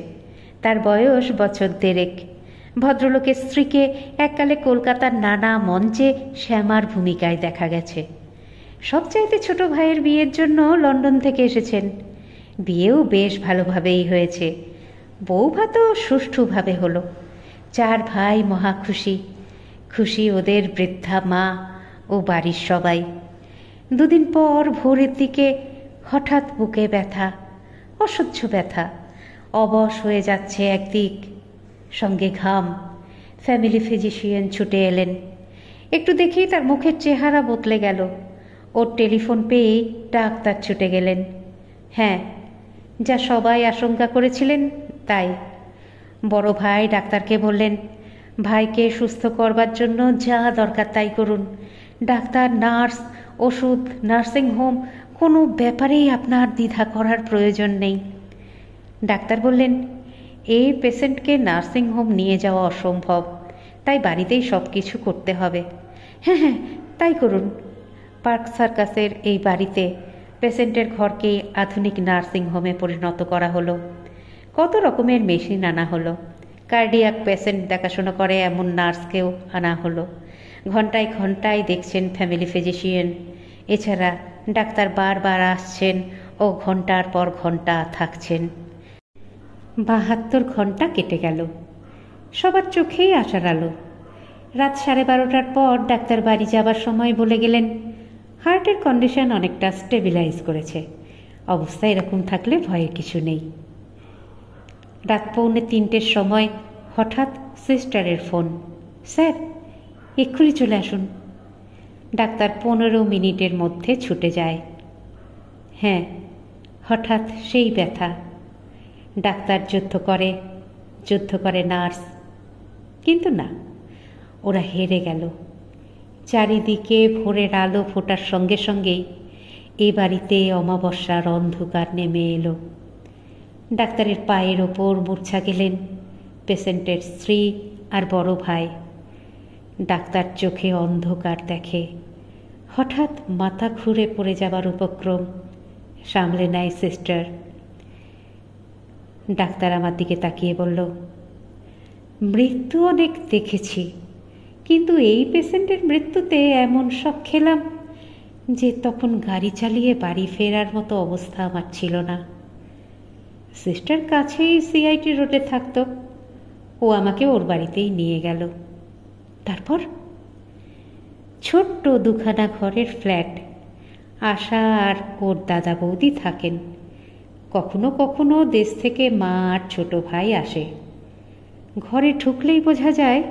[SPEAKER 1] তার বয়স বছর 1.5। ভদ্রলোকের স্ত্রীকে এককালে কলকাতার নানা মঞ্চে শ্যামার ভূমিকায় দেখা গেছে। সবচাইতে ছোট ভাইয়ের বিয়ের জন্য লন্ডন থেকে এসেছেন। বিয়েও বেশ ভালোভাবেই হয়েছে, বৌভাতও সুষ্ঠুভাবে হলো। 4 ভাই মহা খুশি, খুশি ওদের বৃদ্ধা মা ও বাড়ির সবাই। 2 দিন পর ভোরের দিকে হঠাৎ বুকে ব্যথা, অসহ্য ব্যথা, অবশ হয়ে যাচ্ছে একদিক, সঙ্গে ঘাম। ফ্যামিলি ফিজিশিয়ান ছুটে এলেন। একটু দেখেই তার মুখের চেহারা বদলে গেল। ওর টেলিফোন পেয়েই ডাক্তার ছুটে গেলেন। হ্যাঁ, যা সবাই আশঙ্কা করেছিলেন তাই। বড় ভাই ডাক্তারকে বললেন, ভাইকে সুস্থ করবার জন্য যা দরকার তাই করুন। ডাক্তার, নার্স, ওষুধ, নার্সিং হোম, কোনো ব্যাপারেই আপনার দ্বিধা করার প্রয়োজন নেই। ডাক্তার বললেন, এই পেশেন্টকে নার্সিং হোম নিয়ে যাওয়া অসম্ভব, তাই বাড়িতেই সব কিছু করতে হবে। হ্যাঁ হ্যাঁ, তাই করুন। পার্ক সার্কাসের এই বাড়িতে পেশেন্টের ঘরকে আধুনিক নার্সিং হোমে পরিণত করা হলো। কত রকমের মেশিন আনা হলো। কার্ডিয়াক পেশেন্ট দেখাশোনা করে এমন নার্সকেও আনা হলো। ঘন্টায় ঘন্টায় দেখছেন ফ্যামিলি ফিজিশিয়ান। এছাড়া ডাক্তার বারবার আসছেন ও ঘন্টার পর ঘন্টা থাকছেন। 72 ঘন্টা কেটে গেল। সবার চোখেই আশার আলো। রাত 12:30টার পর ডাক্তার বাড়ি যাবার সময় বলে গেলেন, হার্টের কন্ডিশন অনেকটা স্টেবিলাইজ করেছে, অবস্থা এরকম থাকলে ভয়ের কিছু নেই। রাত 2:45-র সময় হঠাৎ সিস্টারের ফোন, স্যার এক্ষুনি চলে আসুন। ডাক্তার 15 মিনিটের মধ্যে ছুটে যায়। হ্যাঁ, হঠাৎ সেই ব্যথা। ডাক্তার যুদ্ধ করে নার্স, কিন্তু না, ওরা হেরে গেল। চারিদিকে ভোরের আলো ফোটার সঙ্গে সঙ্গেই এ বাড়িতে অমাবস্যার অন্ধকার নেমে এলো। ডাক্তারের পায়ের ওপর মূর্ছা গেলেন পেশেন্টের স্ত্রী আর বড় ভাই। ডাক্তার চোখে অন্ধকার দেখে। হঠাৎ মাথা ঘুরে পড়ে যাবার উপক্রম, সামলে নেয় সিস্টার। ডাক্তার আমার দিকে তাকিয়ে বলল, মৃত্যু অনেক দেখেছি, কিন্তু এই পেশেন্টের মৃত্যুতে এমন শক খেলাম যে তখন গাড়ি চালিয়ে বাড়ি ফেরার মতো অবস্থা আমার ছিল না। সিস্টার কাছেই সিআইটি রোডে থাকতো, ও আমাকে ওর বাড়িতেই নিয়ে গেল। তারপর ছোট্ট 2খানা ঘরের ফ্ল্যাট। আশা আর ওর দাদা বৌদি থাকেন। কখনো কখনো দেশ থেকে মা আর ছোট ভাই আসে। ঘরে ঢুকলেই বোঝা যায়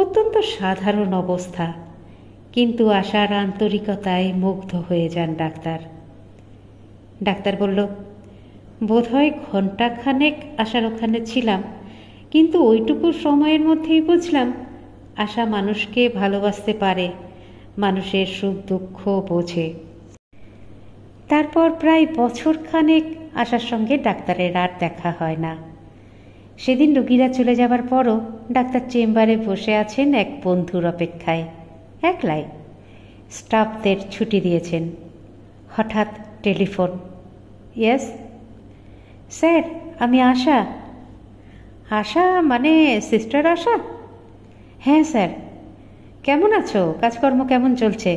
[SPEAKER 1] অত্যন্ত সাধারণ অবস্থা, কিন্তু আশার আন্তরিকতায় মুগ্ধ হয়ে যান ডাক্তার। ডাক্তার বলল, বোধহয় ঘণ্টাখানেক আশার ওখানে ছিলাম, কিন্তু ওইটুকু সময়ের মধ্যেই বুঝলাম আশা মানুষকে ভালোবাসতে পারে, মানুষের সুখ দুঃখ বোঝে। তারপর প্রায় বছরখানেক আশার সঙ্গে ডাক্তারের আর দেখা হয় না। সেদিন রোগীরা চলে যাবার পরও ডাক্তার চেম্বারে বসে আছেন এক বন্ধুর অপেক্ষায়, একলাই। স্টাফদের ছুটি দিয়েছেন। হঠাৎ টেলিফোন। ইয়েস স্যার, আমি আশা। আশা মানে সিস্টার আশা? হ্যাঁ স্যার। কেমন আছো? কাজকর্ম কেমন চলছে?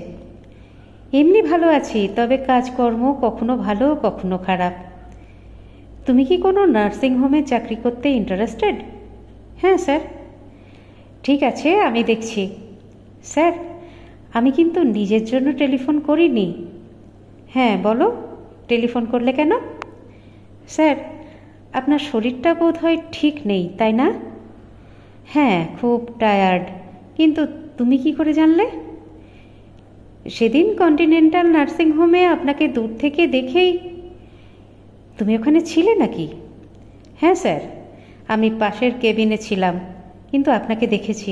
[SPEAKER 1] এমনি ভালো আছি, তবে কাজকর্ম কখনো ভালো কখনো খারাপ। তুমি কি কোনো নার্সিংহোমে চাকরি করতে ইন্টারেস্টেড? হ্যাঁ স্যার। ঠিক আছে, আমি দেখছি। স্যার, আমি কিন্তু নিজের জন্য টেলিফোন করিনি। হ্যাঁ বলো, টেলিফোন করলে কেন? স্যার, আপনার শরীরটা বোধ হয় ঠিক নেই, তাই না? হ্যাঁ, খুব টায়ার্ড। কিন্তু তুমি কি করে জানলে? সেদিন কন্টিনেন্টাল নার্সিংহোমে আপনাকে দূর থেকে দেখেই। তুমি ওখানে ছিলে নাকি? হ্যাঁ স্যার, আমি পাশের কেবিনে ছিলাম, কিন্তু আপনাকে দেখেছি।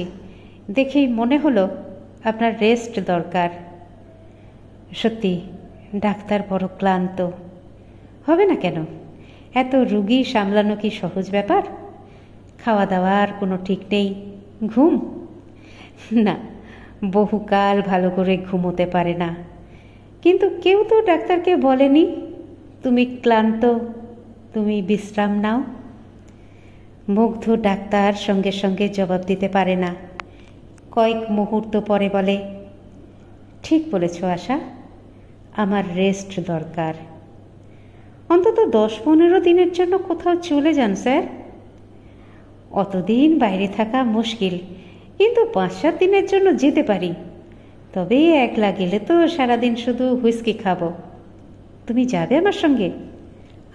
[SPEAKER 1] দেখেই মনে হলো আপনার রেস্ট দরকার। সত্যি ডাক্তার বড় ক্লান্ত। হবে না কেন? এত রুগী সামলানো কি সহজ ব্যাপার? খাওয়া দাওয়ার কোনো ঠিক নেই, ঘুম না, বহুকাল ভালো করে ঘুমোতে পারে না। কিন্তু কেউ তো ডাক্তারকে বলেনি তুমি ক্লান্ত, তুমি বিশ্রাম নাও। মুগ্ধ ডাক্তার সঙ্গে সঙ্গে জবাব দিতে পারে না। কয়েক মুহূর্ত পরে বলে, ঠিক বলেছ আশা, আমার রেস্ট দরকার। অন্তত 10-15 দিনের জন্য কোথাও চলে যান স্যার। অতদিন বাইরে থাকা মুশকিল, কিন্তু 5-7 দিনের জন্য যেতে পারি। তবে একলা গেলে তো সারাদিন শুধু হুইস্কি খাবো। তুমি যাবে আমার সঙ্গে?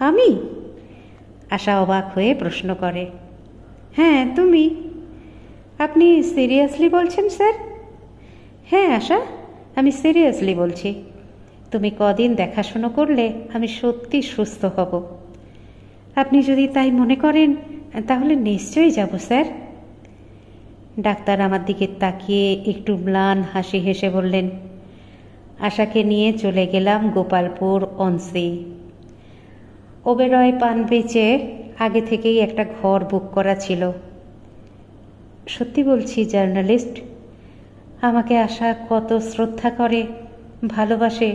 [SPEAKER 1] আমি? আশা অবাক হয়ে প্রশ্ন করে। হ্যাঁ তুমি। আপনি সিরিয়াসলি বলছেন স্যার? হ্যাঁ আশা, আমি সিরিয়াসলি বলছি। তুমি কদিন দেখাশুনো করলে আমি সত্যি সুস্থ হব। আপনি যদি তাই মনে করেন তাহলে নিশ্চয়ই যাব স্যার। ডাক্তার আমার দিকে তাকিয়ে একটু ম্লান হাসি হেসে বললেন। আশাকে নিয়ে চলে গেলাম গোপালপুর অনসি। ওবেরয় পান বেচে আগে থেকেই একটা ঘর বুক করা ছিল। সত্যি বলছি জার্নালিস্ট, আমাকে আশা কত শ্রদ্ধা করে, ভালোবাসে,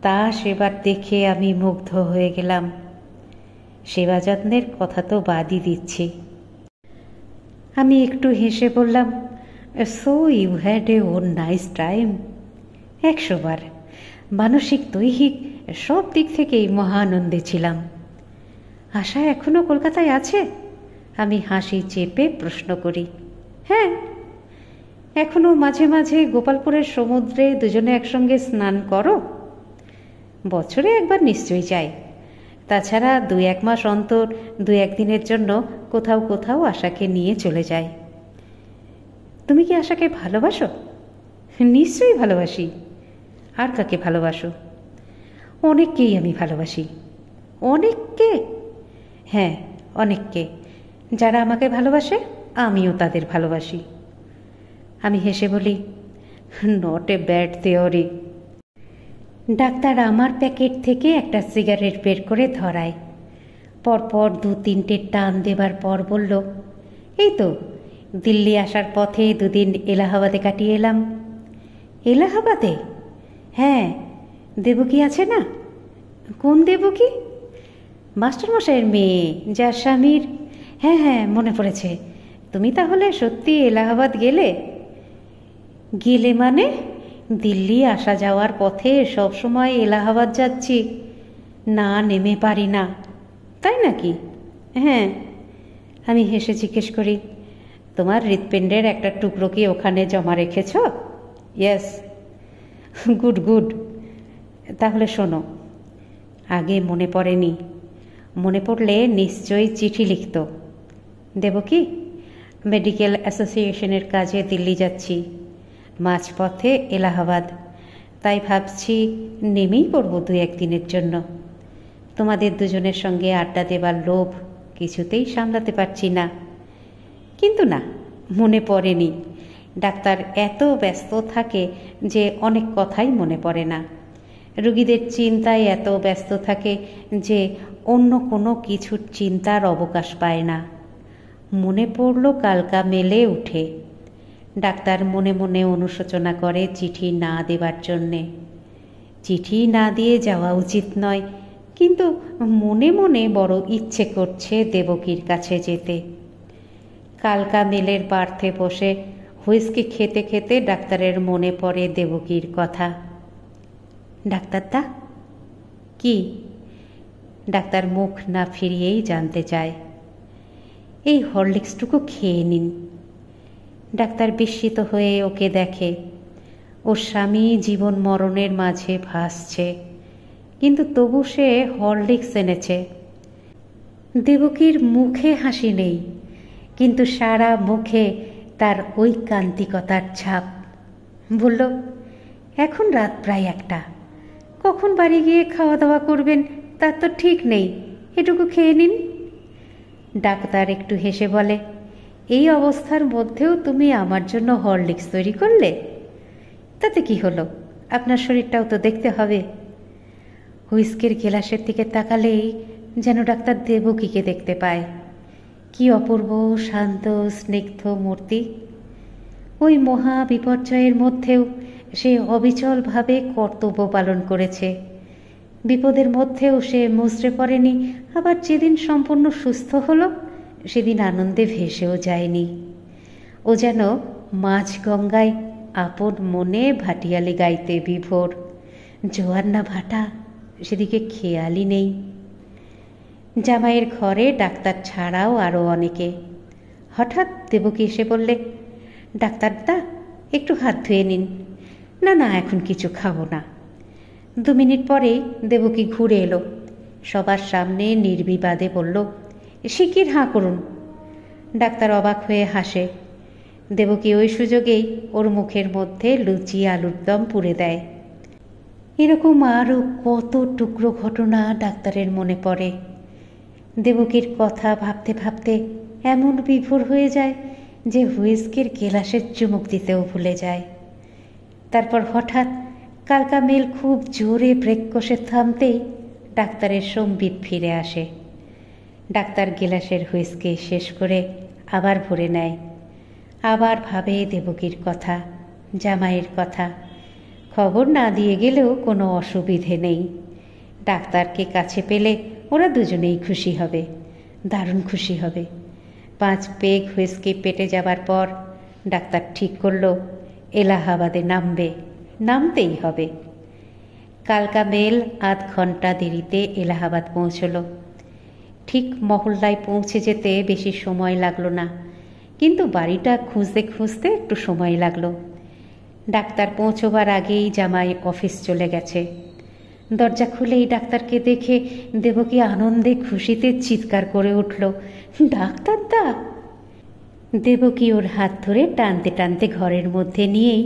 [SPEAKER 1] তা সেবার দেখে আমি মুগ্ধ হয়ে গেলাম। সেবা যত্নের কথা তো বাদই দিচ্ছি। আমি একটু হেসে বললাম, so you had a own nice time. 100 বার। মানসিক দৈহিক সব দিক থেকেই মহানন্দে ছিলাম। আশা এখনো কলকাতায় আছে? আমি হাসি চেপে প্রশ্ন করি। হ্যাঁ, এখনো মাঝে মাঝে গোপালপুরের সমুদ্রে দুজনে একসঙ্গে স্নান করো? বছরে একবার নিশ্চয়ই যাই। তাছাড়া 2-1 মাস অন্তর 2-1 দিনের জন্য কোথাও কোথাও আশাকে নিয়ে চলে যায়। তুমি কি আশাকে ভালোবাসো? নিশ্চয়ই ভালোবাসি। আর কাকে ভালোবাসো? অনেককেই আমি ভালোবাসি। অনেককে? হ্যাঁ, অনেককে। যারা আমাকে ভালোবাসে আমিও তাদের ভালোবাসি। আমি হেসে বলি, not a bad theory. Doctor আমার প্যাকেট থেকে একটা সিগারেট বের করে ধরায়। পরপর 2-3টে টান দেবার পর বলল, এই তো দিল্লি আসার পথে 2 দিন এলাহাবাদে কাটিয়ে এলাম। এলাহাবাদে? হ্যাঁ, দেবকী আছে না? কোন দেবকী? মাস্টারমশাইয়ের মেয়ে, যার স্বামীর। হ্যাঁ হ্যাঁ, মনে পড়েছে। তুমি তাহলে সত্যি এলাহাবাদ গেলে? গেলে মানে? দিল্লি আসা যাওয়ার পথে সব সময় এলাহাবাদ যাচ্ছি, না নেমে পারি না। তাই নাকি? হ্যাঁ। আমি হেসে জিজ্ঞেস করি, তোমার হৃৎপিণ্ডের একটা টুকরো কি ওখানে জমা রেখেছ? ইয়েস। Good good. তাহলে শোনো, আগে মনে পড়েনি, মনে পড়লে নিশ্চয়ই চিঠি লিখত। দেব কি? মেডিকেল অ্যাসোসিয়েশনের কাজে দিল্লি যাচ্ছি, মাঝপথে এলাহাবাদ। তাই ভাবছি নেমেই পড়ব 2-1 দিনের জন্য। তোমাদের দুজনের সঙ্গে আড্ডা দেবার লোভ কিছুতেই সামলাতে পারছি না। কিন্তু না, মনে পড়েনি। ডাক্তার এত ব্যস্ত থাকে যে অনেক কথাই মনে পড়ে না। রোগীদের চিন্তায় এত ব্যস্ত থাকে যে অন্য কোনো কিছুর চিন্তার অবকাশ পায় না। মনে পড়ল কালকা মেলে উঠে। ডাক্তার মনে মনে অনুশোচনা করে চিঠি না দেবার জন্যে। চিঠি না দিয়ে যাওয়া উচিত নয়, কিন্তু মনে মনে বড় ইচ্ছে করছে দেবকীর কাছে যেতে। কালকা মেলের বার্থে বসে হুইস্কি খেতে খেতে ডাক্তারের মনে পড়ে দেবকীর কথা। ডাক্তারদা। কি? ডাক্তার মুখ না ফিরিয়েই জানতে চায়। এই হরলিক্সটুকু খেয়ে নিন। ডাক্তার বিস্মিত হয়ে ওকে দেখে। ওর স্বামী জীবন মরণের মাঝে ভাসছে, কিন্তু তবু সে হরলিক্স এনেছে। দেবকীর মুখে হাসি নেই, কিন্তু সারা মুখে তার ঐকান্তিকতার ছাপ। বলল, এখন রাত প্রায় 1টা, কখন বাড়ি গিয়ে খাওয়া দাওয়া করবেন তার তো ঠিক নেই, এটুকু খেয়ে নিন। ডাক্তার একটু হেসে বলে, এই অবস্থার মধ্যেও তুমি আমার জন্য হরলিক্স তৈরি করলে? তাতে কি হলো, আপনার শরীরটাও তো দেখতে হবে। হুইস্কির গেলাসের দিকে তাকালেই যেন ডাক্তার দেবকীকে দেখতে পায়। কি অপূর্ব শান্ত স্নিগ্ধ মূর্তি! ওই মহা বিপর্যয়ের মধ্যেও সে অবিচলভাবে কর্তব্য পালন করেছে। বিপদের মধ্যেও সে মুচড়ে পড়েনি, আবার যেদিন সম্পূর্ণ সুস্থ হলো সেদিন আনন্দে ভেসেও যায়নি। ও যেন মাঝ গঙ্গায় আপন মনে ভাটিয়ালি গাইতে বিভোর। জোয়ার না ভাটা সেদিকে খেয়ালই নেই। জামাইয়ের ঘরে ডাক্তার ছাড়াও আরও অনেকে। হঠাৎ দেবকী এসে বললে, ডাক্তারদা একটু হাত ধুয়ে নিন। না না, এখন কিছু খাবো না। 2 মিনিট পরেই দেবকী ঘুরে এলো। সবার সামনে নির্বিবাদে বলল, শিগগির হাঁ করুন। ডাক্তার অবাক হয়ে হাসে। দেবকী ওই সুযোগেই ওর মুখের মধ্যে লুচি আলুর দম পুড়ে দেয়। এরকম আরও কত টুকরো ঘটনা ডাক্তারের মনে পড়ে। দেবকীর কথা ভাবতে ভাবতে এমন বিভোর হয়ে যায় যে হুইস্কির গেলাসের চুমুক দিতেও ভুলে যায়। তারপর হঠাৎ কালকা মেল খুব জোরে ব্রেক কষে থামতেই ডাক্তারের সম্বিত ফিরে আসে। ডাক্তার গেলাসের হুইস্কি শেষ করে আবার ভরে নেয়। আবার ভাবে দেবকীর কথা, জামাইয়ের কথা। খবর না দিয়ে গেলেও কোনো অসুবিধে নেই। ডাক্তারকে কাছে পেলে ওরা দুজনেই খুশি হবে, দারুণ খুশি হবে। 5 পেগ হুইস্কি পেটে যাবার পর ডাক্তার ঠিক করল এলাহাবাদে নামতেই হবে। কালকা মেল আধ ঘন্টা দেরিতে এলাহাবাদ পৌঁছল। ঠিক মহল্লায় পৌঁছে যেতে বেশি সময় লাগলো না, কিন্তু বাড়িটা খুঁজতে খুঁজতে একটু সময় লাগলো। ডাক্তার পৌঁছবার আগেই জামাই অফিস চলে গেছে। দরজা খুলেই ডাক্তারকে দেখে দেবকী আনন্দে খুশিতে চিৎকার করে উঠল, ডাক্তারদা! দেবকী ওর হাত ধরে টানতে টানতে ঘরের মধ্যে নিয়েই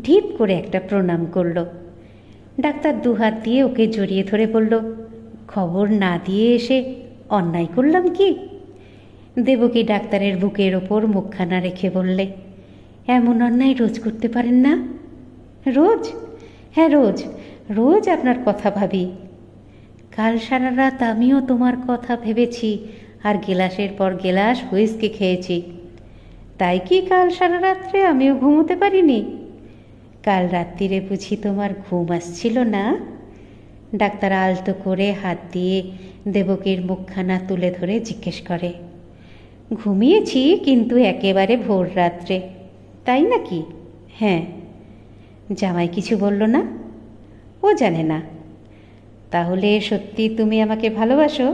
[SPEAKER 1] ঢিপ করে একটা প্রণাম করল। ডাক্তার 2 হাত দিয়ে ওকে জড়িয়ে ধরে বলল, খবর না দিয়ে এসে অন্যায় করলাম কি? দেবকী ডাক্তারের বুকের ওপর মুখখানা রেখে বললে, এমন অন্যায় রোজ করতে পারেন না? রোজ? হ্যাঁ রোজ, রোজ আপনার কথা ভাবি। কাল সারা রাত আমিও তোমার কথা ভেবেছি, আর গেলাসের পর গেলাস হুইস্কি খেয়েছি। তাই কি কাল সারা রাত্রে আমিও ঘুমোতে পারিনি? কাল রাত্রিরে বুঝি তোমার ঘুম আসছিল না? ডাক্তার আলতো করে হাত দিয়ে দেবকীর মুখখানা তুলে ধরে জিজ্ঞেস করে, ঘুমিয়েছি, কিন্তু একেবারে ভোর রাত্রে। তাই নাকি? হ্যাঁ। জামাই কিছু বলল না? ও জানে না। তাহলে সত্যি তুমি আমাকে ভালোবাসো?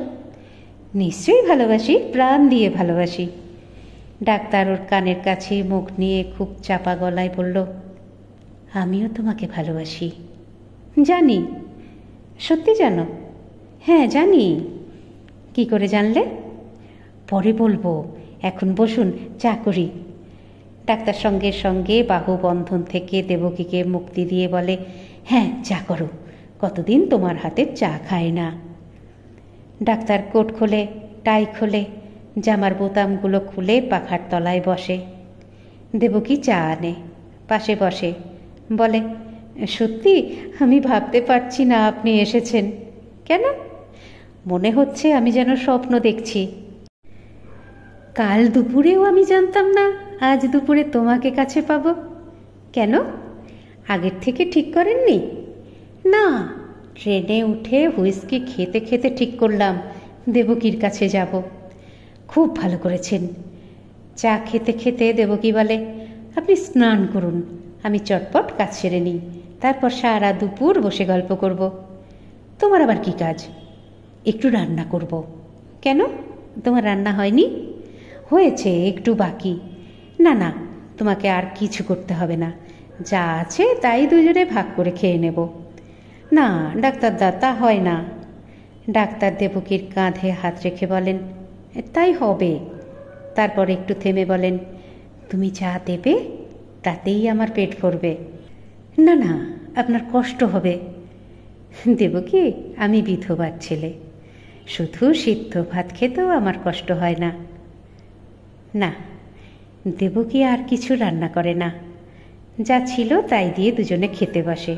[SPEAKER 1] নিশ্চয়ই ভালোবাসি, প্রাণ দিয়ে ভালোবাসি। ডাক্তার ওর কানের কাছে মুখ নিয়ে খুব চাপা গলায় বলল, আমিও তোমাকে ভালোবাসি। জানি। সত্যি জানো? হ্যাঁ জানি। কি করে জানলে? পরে বলবো, এখন বসুন, চা করি। ডাক্তার সঙ্গে সঙ্গে বাহু বন্ধন থেকে দেবকীকে মুক্তি দিয়ে বলে, হ্যাঁ চা করো, কতদিন তোমার হাতের চা খায় না। ডাক্তার কোট খোলে, টাই খোলে, জামার বোতামগুলো খুলে পাখার তলায় বসে। দেবকী চা আনে, পাশে বসে, বলে, সত্যি আমি ভাবতে পারছি না আপনি এসেছেন। কেন? মনে হচ্ছে আমি যেন স্বপ্ন দেখছি। কাল দুপুরেও আমি জানতাম না আজ দুপুরে তোমাকে কাছে পাবো। কেন, আগের থেকে ঠিক করেননি? না, ট্রেনে উঠে হুইস্কি খেতে খেতে ঠিক করলাম দেবকীর কাছে যাব। খুব ভালো করেছেন। চা খেতে খেতে দেবকী বলে, আপনি স্নান করুন, আমি চটপট কাজ সেরে নিই, তারপর সারা দুপুর বসে গল্প করব। তোমার আবার কি কাজ? একটু রান্না করব। কেন, তোমার রান্না হয়নি? হয়েছে, একটু বাকি। না না, তোমাকে আর কিছু করতে হবে না, যা আছে তাই দুজনে ভাগ করে খেয়ে নেব। না ডাক্তারদা, তা হয় না। ডাক্তার দেবকীর কাঁধে হাত রেখে বলেন, তাই হবে। তারপর একটু থেমে বলেন, তুমি যা দেবে তাতেই আমার পেট ভরবে। না না, আপনার কষ্ট হবে। দেবকী, আমি বিধবার ছেলে, শুধু সিদ্ধ ভাত খেতেও আমার কষ্ট হয় না। না, দেবকী আর কিছু রান্না করে না, যা ছিল তাই দিয়ে দুজনে খেতে বসে।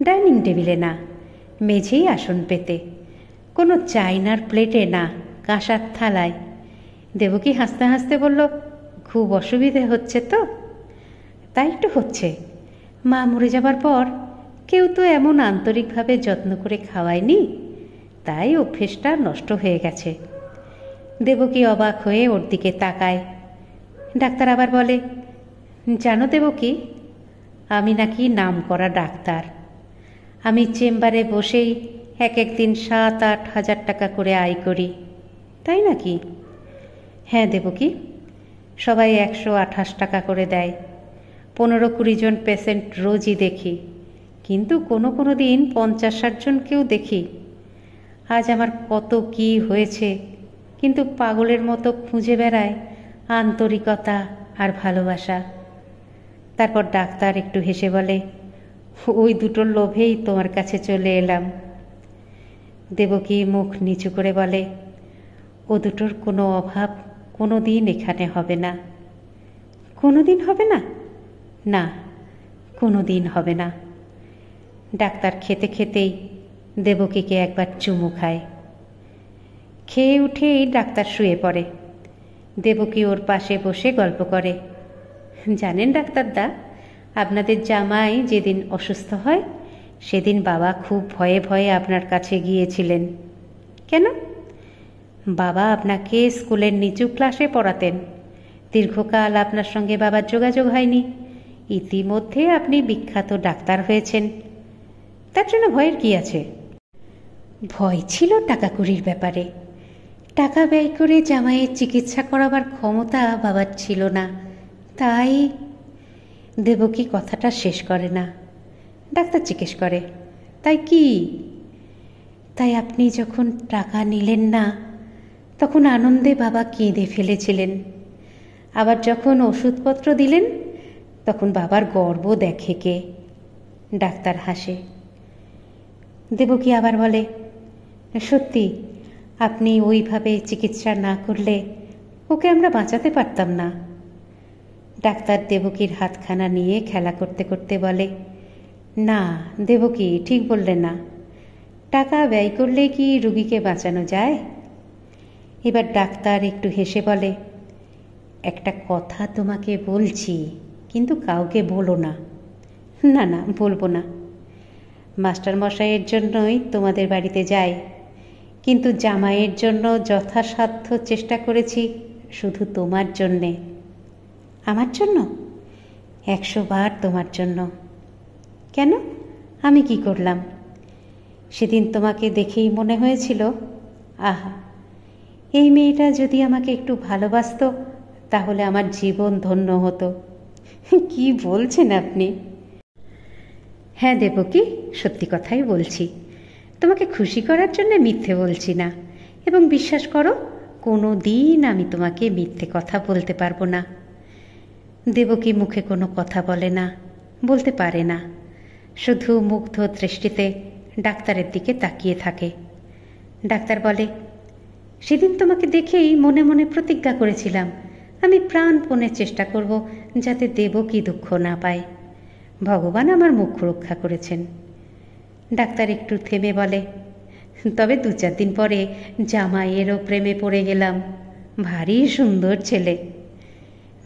[SPEAKER 1] ডাইনিং টেবিলে না, মেঝেই আসন পেতে, কোনো চাইনার প্লেটে না, কাঁসার থালায়। দেবকী হাসতে হাসতে বলল, খুব অসুবিধে হচ্ছে তো? তাই একটু হচ্ছে। মা মরে যাবার পর কেউ তো এমন আন্তরিকভাবে যত্ন করে খাওয়ায়নি, তাই অভ্যেসটা নষ্ট হয়ে গেছে। দেবকী অবাক হয়ে ওর দিকে তাকায়। ডাক্তার আবার বলে, জানো দেবকী, আমি নাকি নাম করা ডাক্তার। আমি চেম্বারে বসেই এক একদিন 7-8 হাজার টাকা করে আয় করি। তাই নাকি? হ্যাঁ দেবকী, সবাই 128 টাকা করে দেয়। 15-20 জন পেশেন্ট রোজই দেখি, কিন্তু কোনো কোনো দিন 50-60 জনকেও দেখি। আজ আমার কত কি হয়েছে, কিন্তু পাগলের মতো খুঁজে বেড়ায় আন্তরিকতা আর ভালোবাসা। তারপর ডাক্তার একটু হেসে বলে, ওই দুটোর লোভেই তোমার কাছে চলে এলাম। দেবকী মুখ নিচু করে বলে, ও দুটোর কোনো অভাব কোনো দিন এখানে হবে না। কোনো দিন হবে না? না, কোনো দিন হবে না। ডাক্তার খেতে খেতেই দেবকীকে একবার চুমু খায়। খেয়ে উঠেই ডাক্তার শুয়ে পড়ে। দেবকী ওর পাশে বসে গল্প করে। জানেন ডাক্তারদা, আপনাদের জামাই যেদিন অসুস্থ হয় সেদিন বাবা খুব ভয়ে ভয়ে আপনার কাছে গিয়েছিলেন। কেন? বাবা আপনাকে স্কুলের নিচু ক্লাসে পড়াতেন। দীর্ঘকাল আপনার সঙ্গে বাবার যোগাযোগ হয়নি। ইতিমধ্যে আপনি বিখ্যাত ডাক্তার হয়েছেন, তার জন্য ভয়ের কি আছে? ভয় ছিল টাকা কড়ির ব্যাপারে। টাকা ব্যয় করে জামাইয়ের চিকিৎসা করাবার ক্ষমতা বাবার ছিল না, তাই। দেবকী কথাটা শেষ করে না। ডাক্তার জিজ্ঞেস করে, তাই কি? তাই আপনি যখন টাকা নিলেন না তখন আনন্দে বাবা কেঁদে ফেলেছিলেন। আবার যখন ওষুধপত্র দিলেন তখন বাবার গর্ব দেখে কে? ডাক্তার হাসে। দেবকী আবার বলে, সত্যি, আপনি ওইভাবে চিকিৎসা না করলে ওকে আমরা বাঁচাতে পারতাম না। ডাক্তার দেবকীর হাতখানা নিয়ে খেলা করতে করতে বলে, না দেবকী, ঠিক বললে না। টাকা ব্যয় করলে কি রুগীকে বাঁচানো যায়? এবার ডাক্তার একটু হেসে বলে, একটা কথা তোমাকে বলছি, কিন্তু কাউকে বলো না। না না, বলবো না। মাস্টারমশাইয়ের জন্যই তোমাদের বাড়িতে যাই, কিন্তু জামাইয়ের জন্য যথাসাধ্য চেষ্টা করেছি শুধু তোমার জন্যে। আমার জন্য? 100 বার তোমার জন্য। কেন, আমি কি করলাম? সেদিন তোমাকে দেখেই মনে হয়েছিল, আহা, এই মেয়েটা যদি আমাকে একটু ভালোবাসতো তাহলে আমার জীবন ধন্য হতো। কি বলছেন আপনি? হ্যাঁ দেবকী, সত্যি কথাই বলছি। তোমাকে খুশি করার জন্য মিথ্যে বলছি না, এবং বিশ্বাস করো, কোনো দিন আমি তোমাকে মিথ্যে কথা বলতে পারবো না। দেবকী মুখে কোনো কথা বলে না, বলতে পারে না, শুধু মুগ্ধ দৃষ্টিতে ডাক্তারের দিকে তাকিয়ে থাকে। ডাক্তার বলে, সেদিন তোমাকে দেখেই মনে মনে প্রতিজ্ঞা করেছিলাম আমি প্রাণপণে চেষ্টা করব যাতে দেবকী দুঃখ না পায়। ভগবান আমার মুখ রক্ষা করেছেন। ডাক্তার একটু থেমে বলে, তবে 2-4 দিন পরে জামাইয়েরও প্রেমে পড়ে গেলাম। ভারী সুন্দর ছেলে।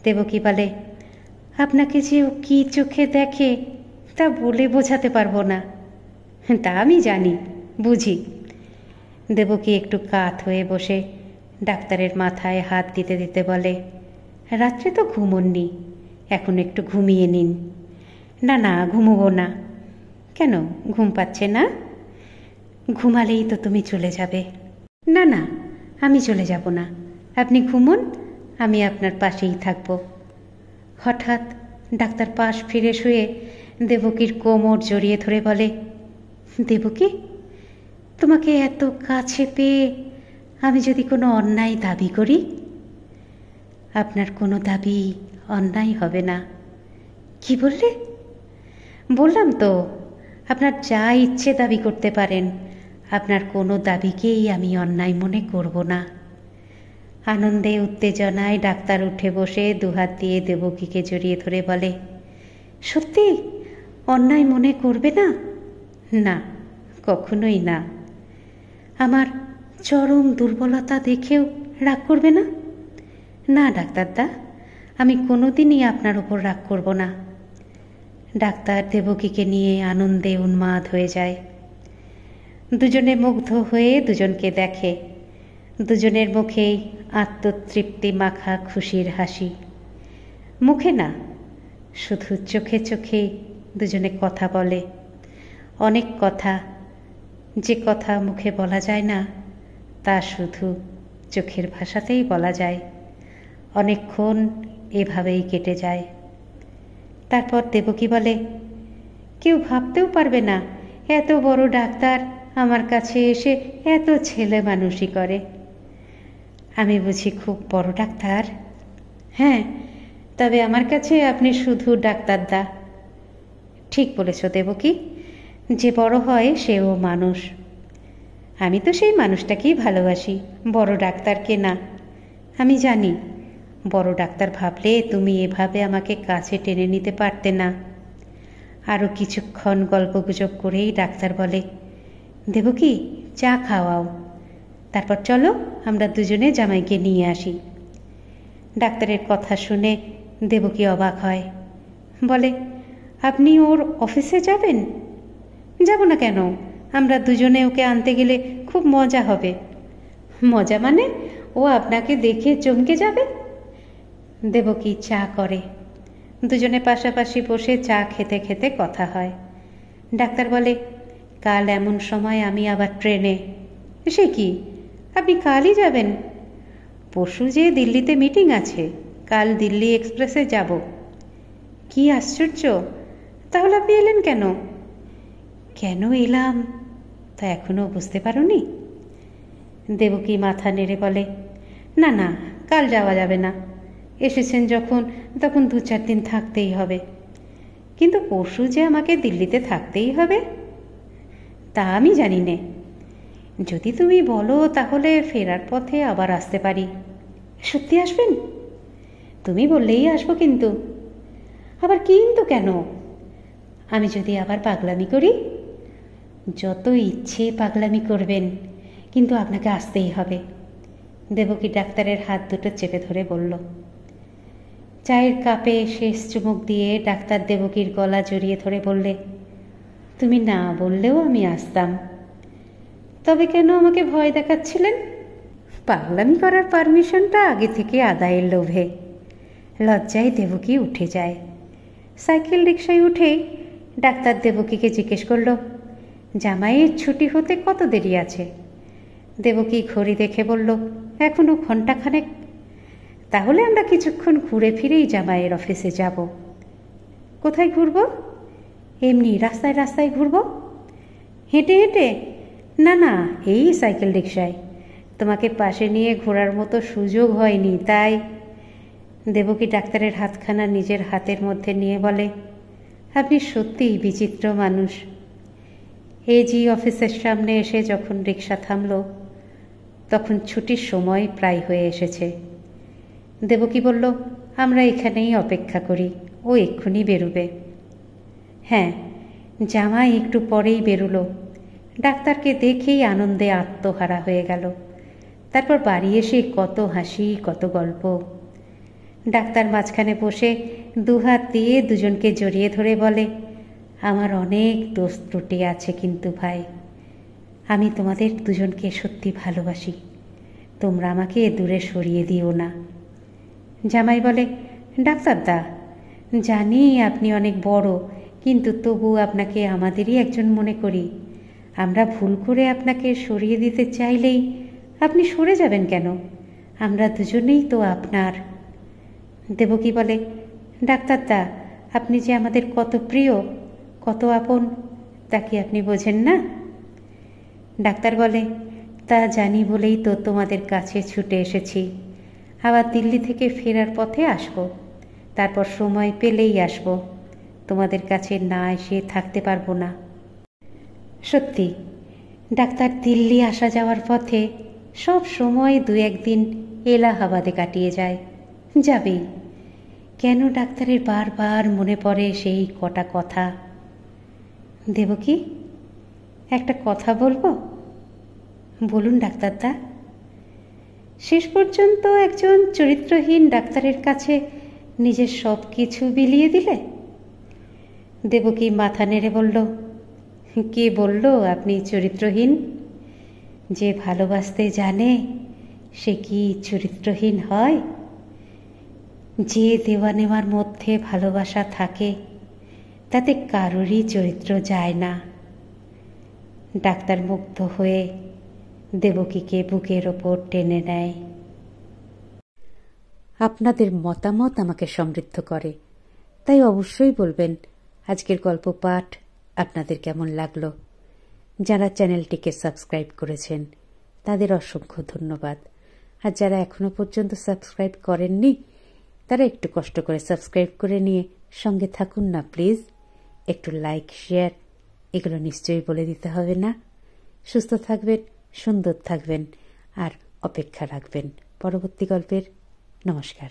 [SPEAKER 1] দেবকী বলে, আপনাকে যে ও কী চোখে দেখে তা বলে বোঝাতে পারবো না। তা আমি জানি, বুঝি। দেবকী একটু কাত হয়ে বসে ডাক্তারের মাথায় হাত দিতে দিতে বলে, রাত্রে তো ঘুমোননি, এখন একটু ঘুমিয়ে নিন। না না, ঘুমোবো না। কেন, ঘুম পাচ্ছে না? ঘুমালেই তো তুমি চলে যাবে। না না, আমি চলে যাব না, আপনি ঘুমোন, আমি আপনার পাশেই থাকব। হঠাৎ ডাক্তার পাশ ফিরে শুয়ে দেবকীর কোমর জড়িয়ে ধরে বলে, দেবকী, তোমাকে এত কাছে পেয়ে আমি যদি কোনো অন্যায় দাবি করি? আপনার কোনো দাবি অন্যায় হবে না। কি বললে? বললাম তো, আপনার যা ইচ্ছে দাবি করতে পারেন, আপনার কোনো দাবিকেই আমি অন্যায় মনে করব না। আনন্দে উত্তেজনায় ডাক্তার উঠে বসে দুহাত দিয়ে দেবকীকে জড়িয়ে ধরে বলে, সত্যি অন্যায় মনে করবে না? না, কখনোই না। আমার চরম দুর্বলতা দেখেও রাগ করবে না? না ডাক্তারদা, আমি কোনোদিনই আপনার ওপর রাগ করব না। ডাক্তার দেবকীকে নিয়ে আনন্দে উন্মাদ হয়ে যায়। দুজনে মুগ্ধ হয়ে দুজনকে দেখে। দুজনের মুখেই আত্মতৃপ্তি মাখা খুশির হাসি। মুখে না, শুধু চোখে চোখে দুজনে কথা বলে। অনেক কথা, যে কথা মুখে বলা যায় না তা শুধু চোখের ভাষাতেই বলা যায়। অনেকক্ষণ এভাবেই কেটে যায়। তারপর দেবকী বলে, কেউ ভাবতেও পারবে না এত বড় ডাক্তার আমার কাছে এসে এত ছেলে মানুষই করে। আমি বুঝি খুব বড় ডাক্তার? হ্যাঁ, তবে আমার কাছে আপনি শুধু ডাক্তারদা। ঠিক বলেছ দেবকী, যে বড় হয় সেও মানুষ। আমি তো সেই মানুষটাকেই ভালোবাসি, বড় ডাক্তারকে না। আমি জানি বড় ডাক্তার ভাবলে তুমি এভাবে আমাকে কাছে টেনে নিতে পারতে না। আরও কিছুক্ষণ গল্পগুজব করেই ডাক্তার বলে, দেবকী, চা খাওয়াও, তারপর চলো আমরা দুজনে জামাইকে নিয়ে আসি। ডাক্তারের কথা শুনে দেবকী অবাক হয়। বলে, আপনি ওর অফিসে যাবেন? যাব না কেন, আমরা দুজনে ওকে আনতে গেলে খুব মজা হবে। মজা মানে ও আপনাকে দেখে চমকে যাবে। দেবকী চা করে। দুজনে পাশাপাশি বসে চা খেতে খেতে কথা হয়। ডাক্তার বলে, কাল এমন সময় আমি আবার ট্রেনে। সে কি, আপনি কালই যাবেন? পরশু যে দিল্লিতে মিটিং আছে, কাল দিল্লি এক্সপ্রেসে যাব। কি আশ্চর্য, তাহলে আপনি এলেন কেন? কেন এলাম তা এখনো বুঝতে পারোনি? দেবকী মাথা নেড়ে বলে, না না, কাল যাওয়া যাবে না। এসেছেন যখন, তখন 2-4 দিন থাকতেই হবে। কিন্তু পরশু যে আমাকে দিল্লিতে থাকতেই হবে তা আমি জানি নে। যদি তুমি বলো তাহলে ফেরার পথে আবার আসতে পারি। সত্যি আসবেন? তুমি বললেই আসবো। কিন্তু আবার কিন্তু কেন? আমি যদি আবার পাগলামি করি? যত ইচ্ছে পাগলামি করবেন, কিন্তু আপনাকে আসতেই হবে। দেবকী ডাক্তারের হাত দুটো চেপে ধরে বলল। চায়ের কাপে শেষ চুমুক দিয়ে ডাক্তার দেবকীর গলা জড়িয়ে ধরে বললে, তুমি না বললেও আমি আসতাম। তবে কেন আমাকে ভয় দেখাচ্ছিলেন? পাগলামি করার পারমিশনটা আগে থেকে আদায়ের লোভে। লজ্জায় দেবকী উঠে যায়। সাইকেল রিকশায় উঠেই ডাক্তার দেবকীকে জিজ্ঞেস করল, জামাইয়ের ছুটি হতে কত দেরি আছে? দেবকী ঘড়ি দেখে বলল, এখনো ঘণ্টাখানেক। তাহলে আমরা কিছুক্ষণ ঘুরে ফিরেই জামাইয়ের অফিসে যাব। কোথায় ঘুরব? এমনি রাস্তায় রাস্তায় ঘুরব। হেঁটে হেঁটে? না না, এই সাইকেল রিকশায়। তোমাকে পাশে নিয়ে ঘোরার মতো সুযোগ হয়নি, তাই। দেবকী ডাক্তারের হাতখানা নিজের হাতের মধ্যে নিয়ে বলে, আপনি সত্যিই বিচিত্র মানুষ। এজি অফিসের সামনে এসে যখন রিকশা থামল, তখন ছুটির সময় প্রায় হয়ে এসেছে। দেবকী বলল, আমরা এখানেই অপেক্ষা করি, ও এক্ষুনি বেরোবে। হ্যাঁ, জামাই একটু পরেই বেরোলো। ডাক্তারকে দেখেই আনন্দে আত্মহারা হয়ে গেল। তারপর বাড়ি এসে কত হাসি, কত গল্প। ডাক্তার মাঝখানে বসে দুহাত দিয়ে দুজনকে জড়িয়ে ধরে বলে, আমার অনেক দোষ ত্রুটি আছে কিন্তু ভাই, আমি তোমাদের দুজনকে সত্যি ভালোবাসি, তোমরা আমাকে দূরে সরিয়ে দিও না। জামাই বলে, ডাক্তারদা, জানি আপনি অনেক বড়, কিন্তু তবু আপনাকে আমাদেরই একজন মনে করি। আমরা ভুল করে আপনাকে সরিয়ে দিতে চাইলেই আপনি সরে যাবেন কেন? আমরা দুজনেই তো আপনার। দেবকী বলে, ডাক্তারদা, আপনি যে আমাদের কত প্রিয়, কত আপন, তা কি আপনি বোঝেন না? ডাক্তার বলে, তা জানি বলেই তো তোমাদের কাছে ছুটে এসেছি। আবার দিল্লি থেকে ফেরার পথে আসব, তারপর সময় পেলেই আসব। তোমাদের কাছে না এসে থাকতে পারবো না। সত্যি ডাক্তার দিল্লি আসা যাওয়ার পথে সব সময় 2-1 দিন এলাহাবাদে কাটিয়ে যায়, যাবেই। কেন ডাক্তারের বারবার মনে পড়ে সেই কটা কথা। দেবকী, একটা কথা বলবো? বলুন ডাক্তারদা। শেষ পর্যন্ত একজন চরিত্রহীন ডাক্তারের কাছে নিজের সব কিছু বিলিয়ে দিলে? দেবকী মাথা নেড়ে বলল, কে বলল আপনি চরিত্রহীন? যে ভালোবাসতে জানে সে কি চরিত্রহীন হয়? যে দেওয়া নেওয়ার মধ্যে ভালোবাসা থাকে তাতে কারোরই চরিত্র যায় না। ডাক্তার মুগ্ধ হয়ে দেবকীকে বুকের ওপর টেনে নেয়। আপনাদের মতামত আমাকে সমৃদ্ধ করে, তাই অবশ্যই বলবেন আজকের গল্প পাঠ আপনাদের কেমন লাগলো। যারা চ্যানেলটিকে সাবস্ক্রাইব করেছেন তাদের অসংখ্য ধন্যবাদ। আর যারা এখনো পর্যন্ত সাবস্ক্রাইব করেননি তারা একটু কষ্ট করে সাবস্ক্রাইব করে নিয়ে সঙ্গে থাকুন না প্লিজ। একটু লাইক, শেয়ার এগুলো নিশ্চয়ই বলে দিতে হবে না? সুস্থ থাকবেন, সুন্দর থাকবেন আর অপেক্ষা রাখবেন পরবর্তী গল্পের। নমস্কার।